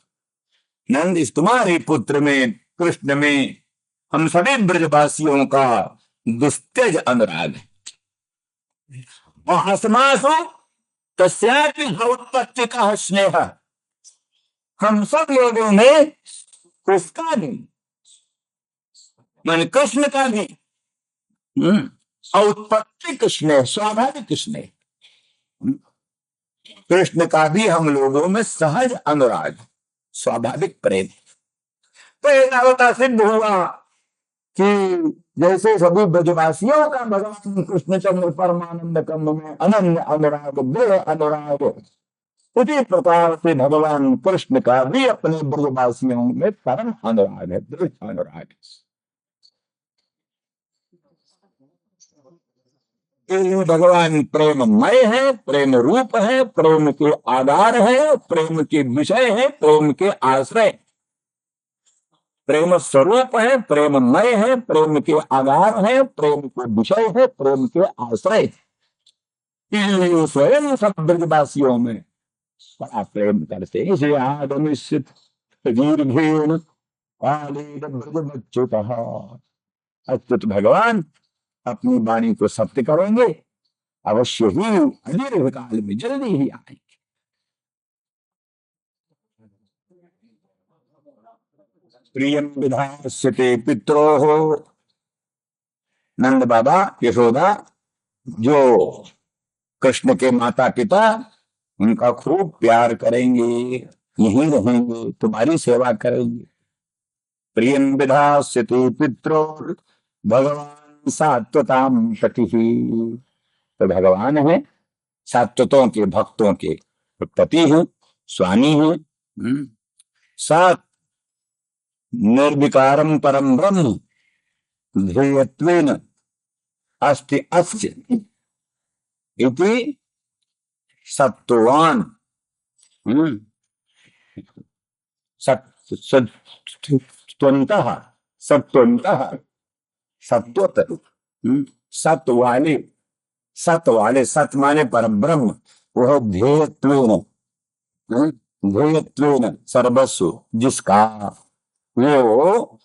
[SPEAKER 2] नंद, इस तुम्हारे पुत्र में, कृष्ण में हम सभी ब्रजवासियों का दुस्तेज अनुराग है। और अस्मासु तस्यापि उत्पत्ति का स्नेह, हम सब लोगों में उसका भी, मन कृष्ण का भी औत्पत्तिक स्नेह, स्वाभाविक स्नेह, कृष्ण का भी हम लोगों में सहज अनुराग, स्वाभाविक प्रेम। तो ऐसा होता सिद्ध हुआ कि जैसे सभी ब्रजवासियों का भगवान कृष्णचंद्र परमानंद कंद में अनन्य अनुराग, दृढ़ अनुराग, उसी प्रकार से भगवान कृष्ण का भी अपने ब्रजवासियों में परम अनुराग है, दृढ़ अनुराग। भगवान प्रेममय है, प्रेम रूप है, प्रेम के आधार है, प्रेम के विषय है, प्रेम के आश्रय, प्रेम स्वरूप है, प्रेममय है, प्रेम के आधार है, प्रेम के विषय है, प्रेम के आश्रय। स्वयं सब ब्रजवासियों में बड़ा प्रेम करते हैं। इसे आदमिश्चित दीर्घेण कालेन ब्रजमच्युतः। अच्युत भगवान अपनी वाणी को सत्य करेंगे, अवश्य ही अदीर्घ काल में जल्दी ही आएंगे। प्रियम विधास्यते पित्रोः। नंद बाबा यशोदा जो कृष्ण के माता पिता, उनका खूब प्यार करेंगे, यहीं रहेंगे, तुम्हारी सेवा करेंगे। प्रियम विधास्यते पित्रोः भगवान सात्वताम पति। तो भगवान है सात्वतों के, भक्तों के पति हैं, स्वामी हैं। सात निर्विकारम परम ब्रह्म ध्येयत्वेन अस्ति अस्य इति सत्वान। सत्वंतः सत्वंतः सत्वत सत्व वाले, सत वाले, सत माने परम ब्रह्म, वह ध्येयत्वेन, ध्येयत्वेन सर्वस्व, जिसका वो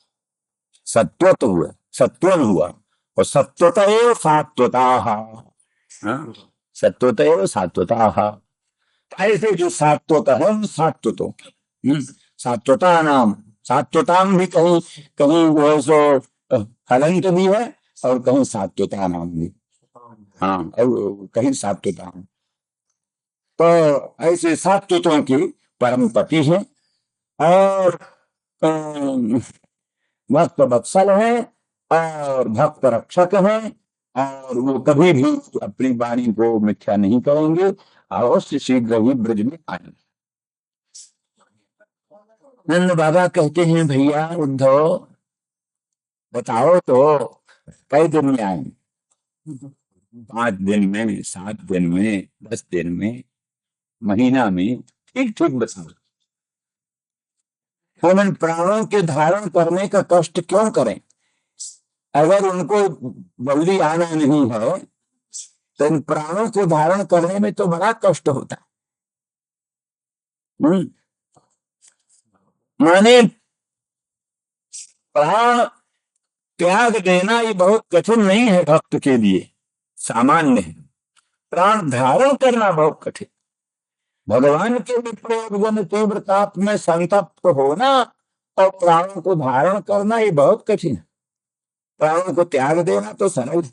[SPEAKER 2] सत्वत हुआ, सत्वन हुआ। और सत्वत एव सात्वताः, सत्वत एव सात्वताः। ऐसे जो सात्वत है उन सात्वतों की, सात्वता नाम, सात्वताम भी कहीं कहीं जो है सो हलंत भी है और कहीं सात्वता नाम भी, हाँ, और कहीं सात्वता। तो ऐसे सात्वतों की परम पति है और भक्त वत्सल है और भक्त रक्षक है। और वो कभी भी अपनी वाणी को मिथ्या नहीं करेंगे, अवश्य शीघ्र ही ब्रज में आएंगे। नंद बाबा कहते हैं, भैया उद्धव बताओ तो कई दिन में आएंगे? 5 दिन में, 7 दिन में, 10 दिन में, महीना में, ठीक ठीक बताओ। हम इन प्राणों के धारण करने का कष्ट क्यों करें? अगर उनको जल्दी आना नहीं है तो इन प्राणों को धारण करने में तो बड़ा कष्ट होता है। माने प्राण त्याग देना ये बहुत कठिन नहीं है भक्त के लिए, सामान्य है। प्राण धारण करना बहुत कठिन। भगवान के विप्रयोजन तीव्र ताप में संतप्त होना और प्राणों को धारण करना ये बहुत कठिन है। प्राणों को त्याग देना तो सरल है।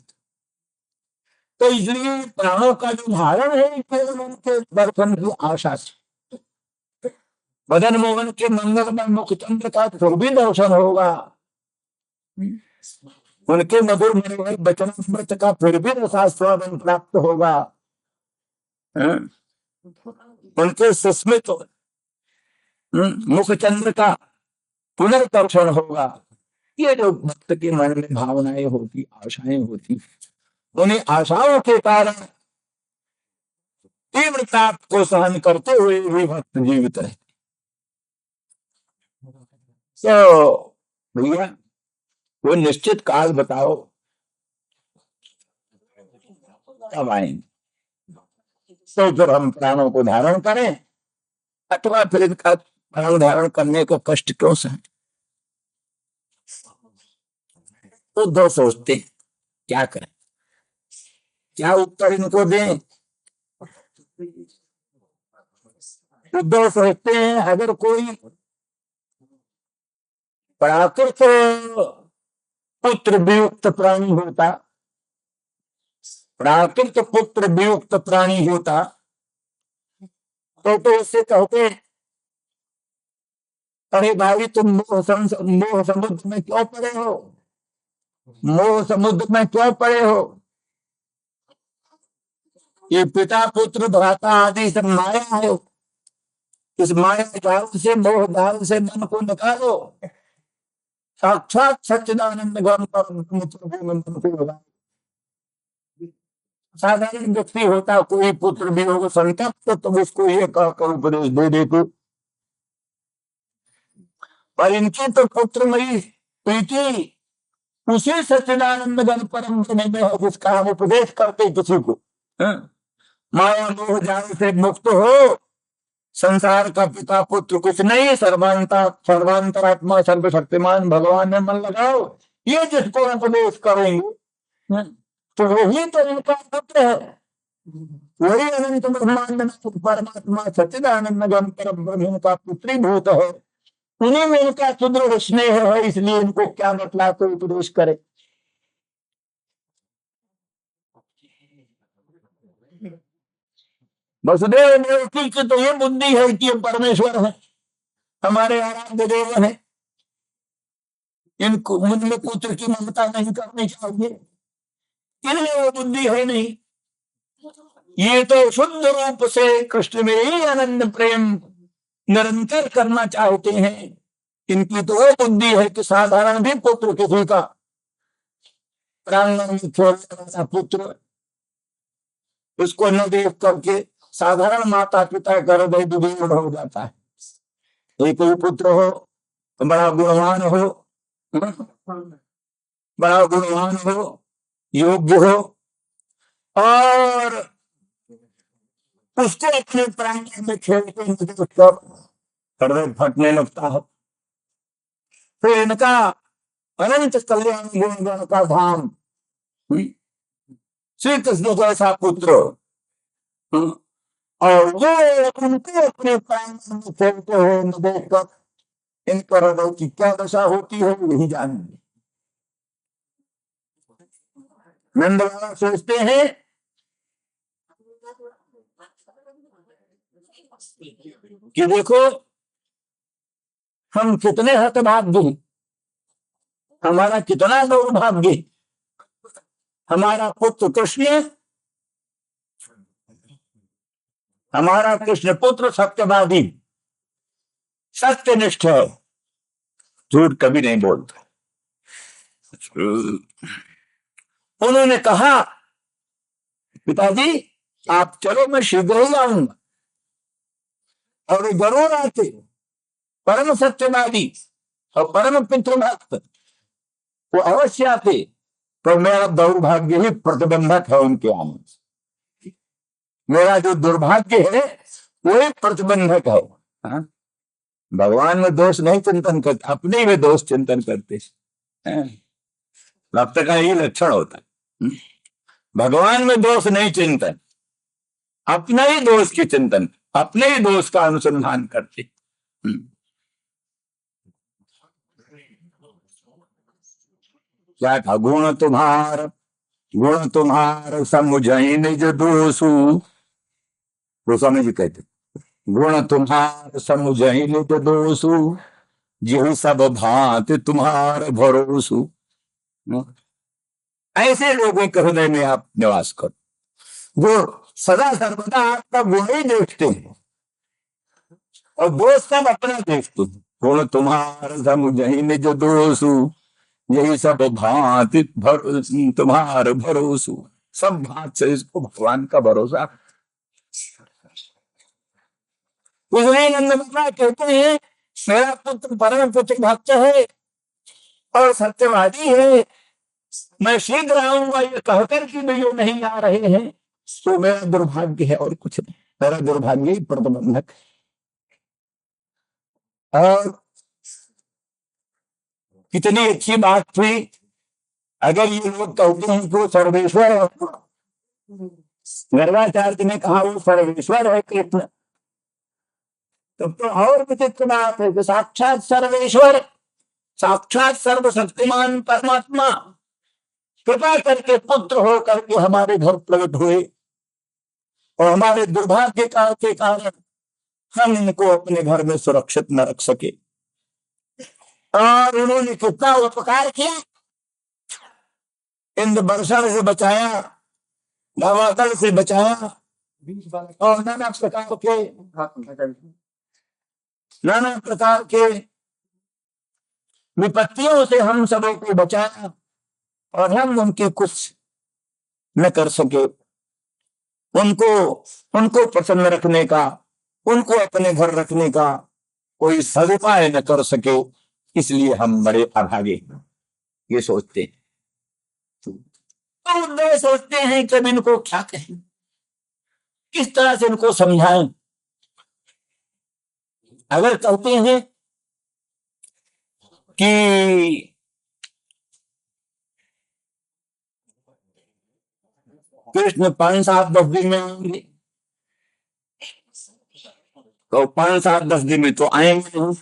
[SPEAKER 2] तो इसलिए प्राणों का जो धारण है केवल उनके दर्शन की आशा से। मदन मोहन के मंगल में मुखचंद्र का फिर भी दर्शन होगा, उनके मधुर मनोहर वचनामृत का फिर भी रसास्वादन प्राप्त होगा, उनके सुस्मित मुखचंद्र का पुनर्दर्शन होगा। ये जो भक्त के मन में भावनाएं होती, आशाएं होती, उन्हें आशाओं के कारण तीव्र ताप को सहन करते हुए भी भक्त जीवित रहते। तो भैया वो निश्चित काल बताओ कब आएंगे, तो फिर हम प्राणों को धारण करें, अथवा फिर इनका प्राण धारण करने का कष्ट क्यों सहें? तो दो सोचते हैं क्या करें, क्या उत्तर इनको दें। तो दो सोचते हैं, अगर कोई प्राकृत पुत्र वियुक्त प्राणी होता, प्राकृत पुत्र वियुक्त प्राणी होता तो उससे कहते, अरे भाई तुम मोह समुद्र में क्यों पड़े हो, मोह समुद्र में क्यों पड़े हो? ये पिता पुत्र भ्राता आदि सब माया है। इस माया जाल से, मोह जाल से मन को निकालो, साक्षात सच्चिदानंद मन को लगा। साधारण व्यक्ति होता, कोई पुत्र भी होगा संतप्त तो उसको ये कहकर उपदेश दे देते, पर इनकी तो पुत्र मेरी प्रीति उसी सच्चिदानंद घन परम में है जिसका हम उपदेश करते किसी को। माया मोह जाल से मुक्त हो संसार का पिता पुत्र कुछ नहीं, सर्वांतरात्मा सर्वशक्तिमान भगवान में मन लगाओ, ये जिसको उपदेश करेंगे तो वही तो इनका पुत्र है, वही अनंत ब्रह्मांड परमात्मा सच्चिदानंद गम पर ब्रह्म का पुत्री भूत है, उन्हीं में इनका सुदृढ़ स्नेह है, इसलिए इनको क्या बतला तो उपदेश करे। वसुदेव देवकी की तो ये बुद्धि है कि ये परमेश्वर है, हमारे आराध्य देव है, इनको मुझमें पुत्र की ममता नहीं करनी चाहिए, इनमें वो बुद्धि है नहीं। ये तो शुद्ध रूप से कृष्ण में ही आनंद प्रेम निरंतर करना चाहते हैं, इनकी तो वो बुद्धि है कि साधारण भी पुत्र किसी का प्रांगण में खेलने वाला पुत्र, उसको न देख करके साधारण माता पिता का हृदय विदीर्ण हो जाता है। एक ही पुत्र हो, बड़ा गुणवान हो, बड़ा गुणवान हो, योग्य हो, और उसके अपने प्रांगण में खेलते उसका हृदय फटने लगता है। फिर इनका अनंत कल्याण गुणगण का धाम श्री कृष्ण जैसा पुत्र, और वो उनको अपने प्रांगण में खेलते हुए न देखकर इन हृदय की क्या दशा होती है यही जानेंगे। नंद बाबा सोचते हैं कि देखो हम कितने हतभाग्य हैं, हमारा कितना दौर्भाग्य, हमारा पुत्र कृष्ण, हमारा कृष्ण पुत्र सत्यवादी, सत्यनिष्ठ है, झूठ कभी नहीं बोलता। उन्होंने कहा पिताजी आप चलो मैं शीघ्र ही आऊंगा, और वे जरूर आते, परम सत्यवादी और परम पितृभक्त, वो अवश्य आते, तो मेरा दौर्भाग्य ही प्रतिबंधक है उनके आने से, मेरा जो दुर्भाग्य है वही प्रतिबंधक है। हाँ? भगवान में दोष नहीं चिंतन करते, अपने में दोष चिंतन करते, भक्त का यही लक्षण होता है, भगवान में दोष नहीं चिंतन, अपने ही दोष की चिंतन, अपने ही दोष का अनुसंधान करते। क्या था, गुण तुम्हार समुझई निज दोषु, गोस्वामी जी कहते गुण तुम्हार समुझई निज दोषु, जिहु सब भांत तुम्हार भरोसु। ऐसे लोगों के हृदय में आप निवास करो, जो सदा सर्वदा आपका गुण ही देखते हैं और दोष सब अपना देखते हैं। गुण तुम्हार समुझई निज दोषु, यही सब भांत तुम्हार भरोसु, सब भांत से इसको भगवान का भरोसा। इसलिए नंद बाबा कहते हैं मेरा पुत्र परम पुत्र भक्त है और सत्यवादी है, मैं शीघ्र आऊंगा, ये कहकर कि भी जो नहीं आ रहे हैं तो मेरा दुर्भाग्य है और कुछ नहीं, मेरा दुर्भाग्य ही प्रतिबंधक है। और कितनी अच्छी बात हुई, अगर ये लोग कहते हैं कि वो सर्वेश्वर है, गर्गाचार्य ने कहा वो सर्वेश्वर है कृष्ण, तब तो और विचित्र बात है कि साक्षात सर्वेश्वर, साक्षात सर्वशक्तिमान परमात्मा कृपा करके पुत्र होकर के हमारे घर प्रकट हुए और हमारे दुर्भाग्य के कारण हम इनको अपने घर में सुरक्षित न रख सके, और उन्होंने कितना उपकार किया, इंद्र वर्षण से बचाया, दावादल से बचाया, और नाना प्रकार के विपत्तियों से हम सबों को बचाया, और हम उनके कुछ न कर सके, उनको प्रसन्न रखने का, उनको अपने घर रखने का कोई सदुपाय न कर सके, इसलिए हम बड़े अभागे ये सोचते हैं। तो सोचते हैं कि इनको क्या कहें, किस तरह से इनको समझाएं। अगर कहते हैं कि कृष्ण 5-7-10 दिन में आएंगे, तो 5-7-10 दिन में तो आएंगे नहीं,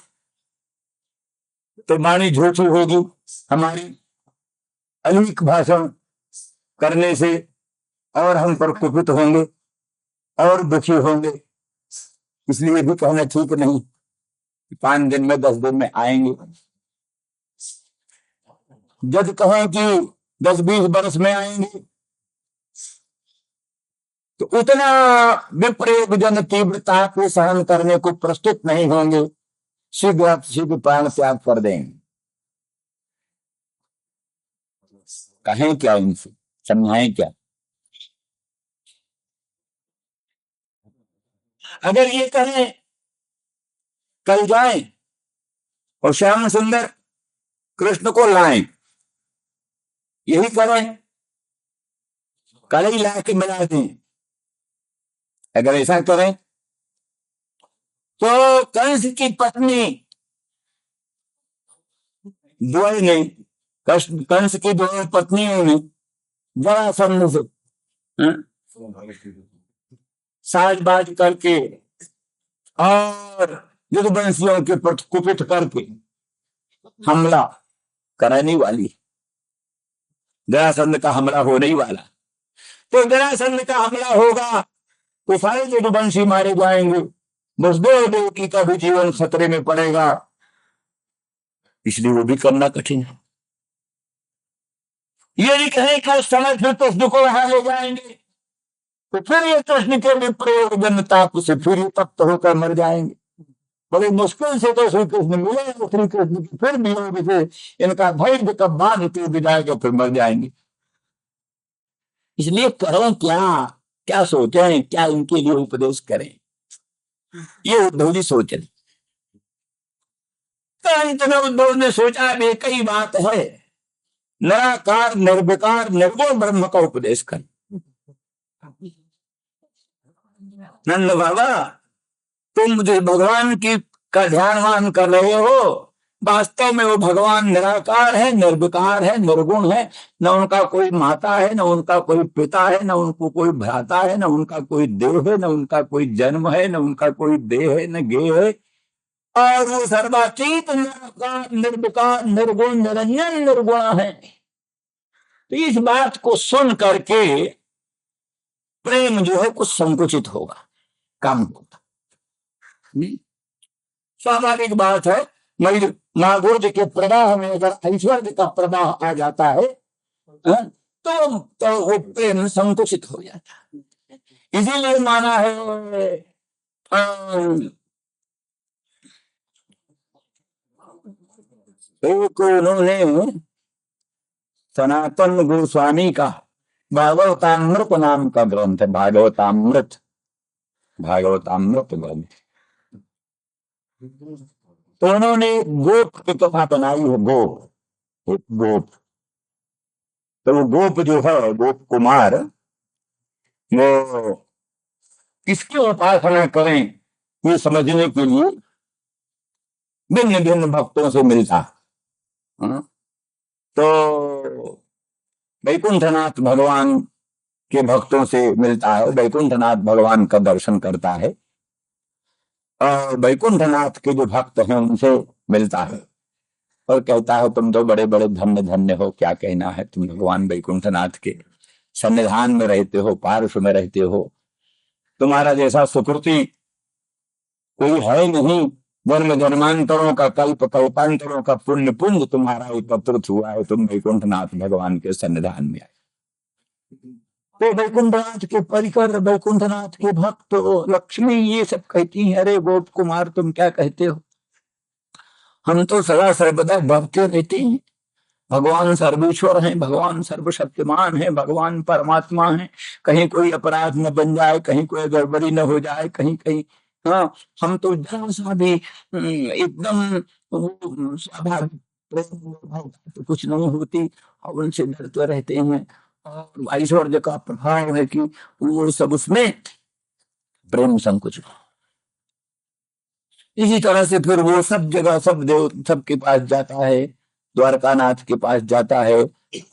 [SPEAKER 2] तो वाणी झूठी होगी हमारी, अनेक भाषण करने से, और हम पर कुपित होंगे और दुखी होंगे। इसलिए भी कहना ठीक नहीं 5 दिन में 10 दिन में आएंगे। जब कहें कि 10-20 वर्ष में आएंगे, तो उतना विप्रयोग जन तीव्रता को सहन करने को प्रस्तुत नहीं होंगे, शीघ्र शीघ्र प्राण त्याग कर देंगे। कहें क्या इनसे, समझाएं क्या? अगर ये कहें कल जाएं और श्याम सुंदर कृष्ण को लाएं, यही करें, कल ही ला के मिला दें, अगर ऐसा करें तो कंस की पत्नी द्वय ने, कंस की 2 पत्नियों ने जरासंध से साजबाज करके और युद्धवंशियों के प्रति कुपित करके हमला कराने वाली, जरासंध का हमला होने ही वाला। तो जरासंध का हमला होगा तो सारे युद्धवंशी मारे जाएंगे, वसुदेव देवकी का भी जीवन खतरे में पड़ेगा, इसलिए वो भी करना कठिन है। यदि कहें कि उस समय फिर कृष्ण को वहां ले जाएंगे, तो फिर ये कृष्ण के लिए प्रयोग जनता से फिर ये तप्त होकर मर जाएंगे। बड़े मुश्किल से तो श्री कृष्ण मिले, श्री कृष्ण की फिर वियोग से इनका धैर्य कब बांध टूट जाएगा, फिर मर जाएंगे। इसलिए करें क्या, क्या सोचें, क्या इनके लिए उपदेश करें, ये उद्धव जी सोच रहे। तो इतना उद्धव ने सोचा अब एक ही बात है, निराकार निर्विकार निर्गुण ब्रह्म का उपदेश कर। नंद बाबा तुम मुझे भगवान की का ध्यानवान कर रहे हो, वास्तव में वो भगवान निराकार है, निर्विकार है, निर्गुण है, न उनका कोई माता है, न उनका कोई पिता है, न उनको कोई भ्राता है, न उनका कोई देव है, न उनका कोई जन्म है, न उनका कोई देह है, न गेह है, और वो सर्वातीत निराकार निर्विकार निर्गुण निरंजन निर्गुण है। तो इस बात को सुन करके प्रेम जो है कुछ संकुचित होगा, कम होगा। स्वाभाविक बात है, माधुर्य के प्रवाह में अगर ऐश्वर्य का प्रवाह आ जाता है तो वो प्रेम संकुचित हो जाता है। इसीलिए माना है एक उन्होंने सनातन गोस्वामी का भागवतामृत नाम का ग्रंथ है, भागवतामृत ग्रंथ, तो उन्होंने गोप की कथा बनाई है, गोप। तो वो गोप जो है, गोप कुमार, वो किसकी उपासना करें ये समझने के लिए भिन्न भिन्न भक्तों से मिलता है। तो वैकुंठनाथ भगवान के भक्तों से मिलता है, वैकुंठनाथ भगवान का दर्शन करता है, और वैकुंठनाथ के जो भक्त हैं उनसे मिलता है और कहता है तुम तो बड़े बड़े धन्य धन्य हो, क्या कहना है, तुम भगवान वैकुंठनाथ के सन्निधान में रहते हो, पार्श्व में रहते हो, तुम्हारा जैसा सुकृति कोई है नहीं, जन्म जन्मांतरों का कल्प कल्पांतरों का पुण्य पुंज तुम्हारा एकत्रित हुआ है, तुम वैकुंठनाथ भगवान के सन्निधान में आए। तो वैकुंठनाथ के परिकर, वैकुंठनाथ के भक्त, लक्ष्मी ये सब कहती हैं, अरे गोप कुमार तुम क्या कहते हो, हम तो सदा सर्वदा भक्ति रहते हैं, भगवान सर्वेश्वर हैं, भगवान सर्वशक्तिमान है, भगवान परमात्मा है, कहीं कोई अपराध न बन जाए, कहीं कोई गड़बड़ी न हो जाए, कहीं कहीं हाँ, हम तो जरा सा भी एकदम स्वाभाविक तो कुछ नहीं होती, और उनसे डरते रहते हैं, और ऐश्वर्य का प्रभाव है कि वो सब उसमें प्रेम संकुच। इसी तरह से फिर वो सब जगह सब देव सबके पास जाता है, द्वारकानाथ के पास जाता है,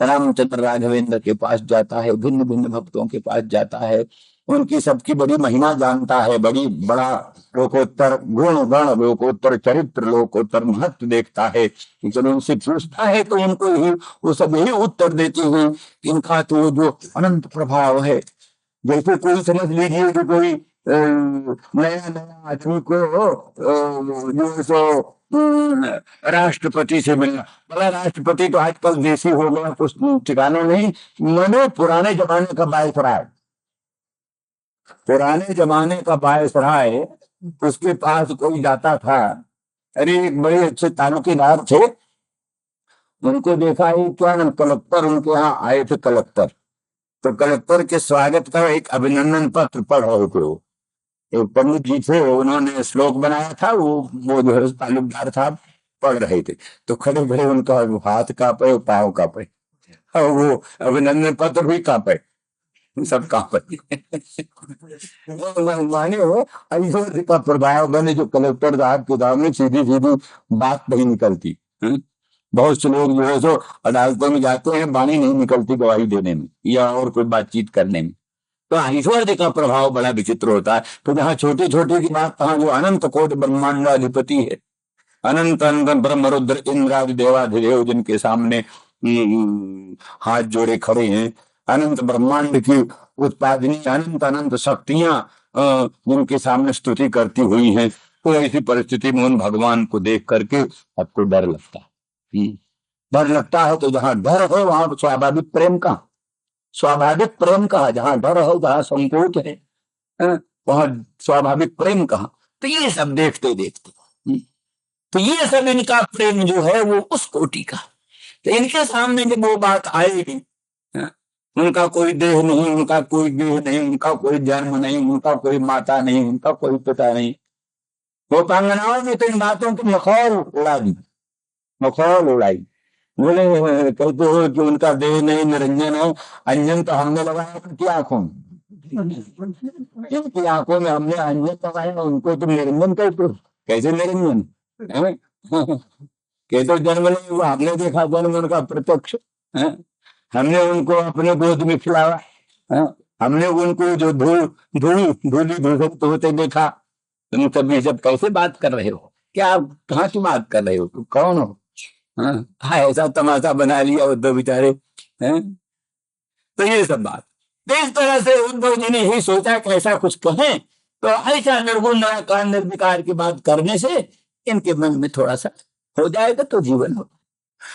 [SPEAKER 2] रामचंद्र राघवेंद्र के पास जाता है, भिन्न भिन्न भक्तों के पास जाता है, उनकी सबकी बड़ी महिमा जानता है, बड़ी बड़ा लोकोत्तर गुण गण लोकोत्तर चरित्र लोकोत्तर महत्व देखता है। जब उनसे पूछता है तो उनको ही वो सब यही उत्तर देते हैं, इनका तो जो अनंत प्रभाव है। जैसे कोई समझ लीजिए कि कोई नया नया आदमी को जो सो राष्ट्रपति से मिलना, बड़ा राष्ट्रपति तो आजकल देसी हो गया, कुछ ठिकाना नहीं, मनो पुराने जमाने का वायसराय, पुराने जमाने का वायसराय, उसके पास कोई जाता था। अरे एक बड़े अच्छे तालुकेदार थे, उनको देखा ही क्या नाम कलेक्टर उनके यहाँ आए थे कलेक्टर, तो कलेक्टर के स्वागत का एक अभिनंदन पत्र पढ़ रहे थे। वो एक पंडित जी थे, उन्होंने श्लोक बनाया था, वो जो है तालुकदार साहब पढ़ रहे थे, तो खड़े खड़े उनका हाथ कांपे, पाँव कांपे, और वो अभिनंदन पत्र भी कांपे, सब कांपे। माने हो ऐश्वर्य का प्रभाव बने जो कलेक्टर साहब के सामने सीधी सीधी बात नहीं निकलती। बहुत से लोग जो है सो अदालतों में जाते हैं, वाणी नहीं निकलती गवाही देने में या और कोई बातचीत करने में। तो ऐश्वर्य का प्रभाव बड़ा विचित्र होता है। तो जहाँ छोटे छोटे की बात, कहाँ जो अनंत कोटि ब्रह्मांडाधिपति है, अनंत अनंत ब्रह्म रुद्र इंद्रादि देवाधिदेव जिनके सामने हाथ जोड़े खड़े हैं, अनंत ब्रह्मांड की उत्पादनी अनंत अनंत शक्तियां जिनके सामने स्तुति करती हुई हैं, तो ऐसी परिस्थिति में उन भगवान को देख करके आपको डर लगता है। डर लगता है, तो जहां डर है वहां स्वाभाविक प्रेम का, स्वाभाविक प्रेम कहा, जहां डर है जहां संकोच है वहां स्वाभाविक प्रेम कहा। तो ये सब देखते देखते तो ये सब इनका प्रेम जो है वो उस कोटि का। तो इनके सामने जब वो बात आएगी, उनका कोई देह नहीं, उनका कोई देह नहीं, उनका कोई जन्म नहीं, उनका कोई माता नहीं, उनका कोई पिता नहीं, वो पांगनाओं में तो इन बातों की मखौल उड़ा दी, मखौल उड़ाई। बोले कहते हो कि उनका देह नहीं, निरंजन है, अंजन तो हमने लगाया उनकी आंखों में, इनकी आंखों में हमने अंजन लगाया, उनको तुम निरंजन कहते हो, कैसे निरंजन? कहते जन्म नहीं हुआ, हमने देखा जन्म उनका प्रत्यक्ष, हमने उनको अपने गोद में खिलाया, हमने उनको जो धूली भूषित होते देखा। तुम सब ये सब कैसे बात कर रहे हो? क्या कहाँ की बात कर रहे हो? तुम कौन हो? हाँ ऐसा तमाशा बना लिया उद्धव बेचारे। तो ये सब बात, इस तरह से उद्धव जी ने ही सोचा कि ऐसा कुछ कहें, तो ऐसा निर्गुण निराकार निर्विकार की बात करने से इनके मन में थोड़ा सा हो जाएगा तो जीवन हो।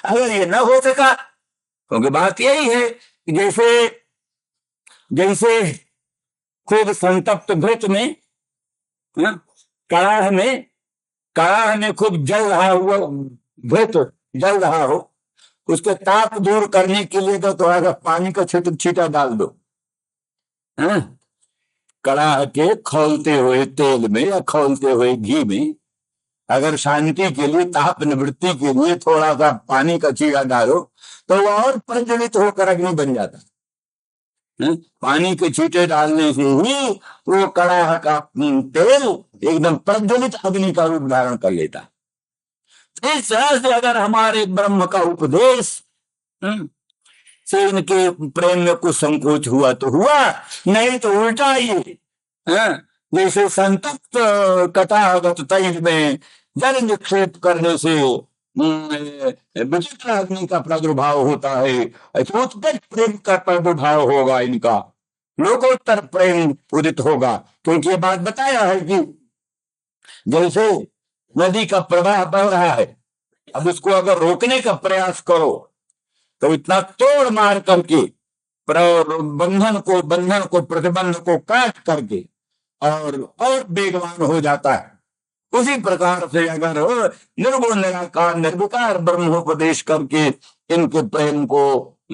[SPEAKER 2] अगर ये न हो सका, क्योंकि बात यही है कि जैसे जैसे खूब संतप्त घृत में, कड़ाह में खूब जल रहा हुआ घृत जल रहा हो, उसके ताप दूर करने के लिए तो थोड़ा सा पानी का छींटा डाल दो। कड़ाह के खौलते हुए तेल में या खौलते हुए घी में अगर शांति के लिए, ताप निवृत्ति के लिए थोड़ा सा पानी का छींटा डालो तो वो और प्रज्वलित होकर अग्नि बन जाता। पानी के छींटे डालने से ही वो कड़ाह का तेल एकदम प्रज्वलित अग्नि का रूप धारण कर लेता। इस तरह से अगर हमारे ब्रह्म का उपदेश से इनके प्रेम में कुछ संकोच हुआ तो हुआ, नहीं तो उल्टा ये जैसे संतप्त कटाहगत तैल में जल निक्षेप करने से विचित्र अग्नि का प्रादुर्भाव होता है, उत्कट प्रेम का प्रादुर्भाव होगा, इनका लोकोत्तर प्रेम उदित होगा। क्योंकि ये बात बताया है कि जैसे नदी का प्रवाह बढ़ रहा है, अब उसको अगर रोकने का प्रयास करो तो इतना तोड़ मार करके बंधन को प्रतिबंध को काट करके और बेगवान हो जाता है। उसी प्रकार से अगर निर्गुण निराकार निर्विकार ब्रह्मोपदेश करके इनके प्रेम को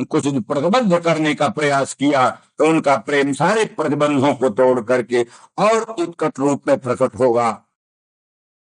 [SPEAKER 2] कुछ प्रतिबद्ध करने का प्रयास किया तो उनका प्रेम सारे प्रतिबंधों को तोड़ करके और उत्कट रूप में प्रकट होगा।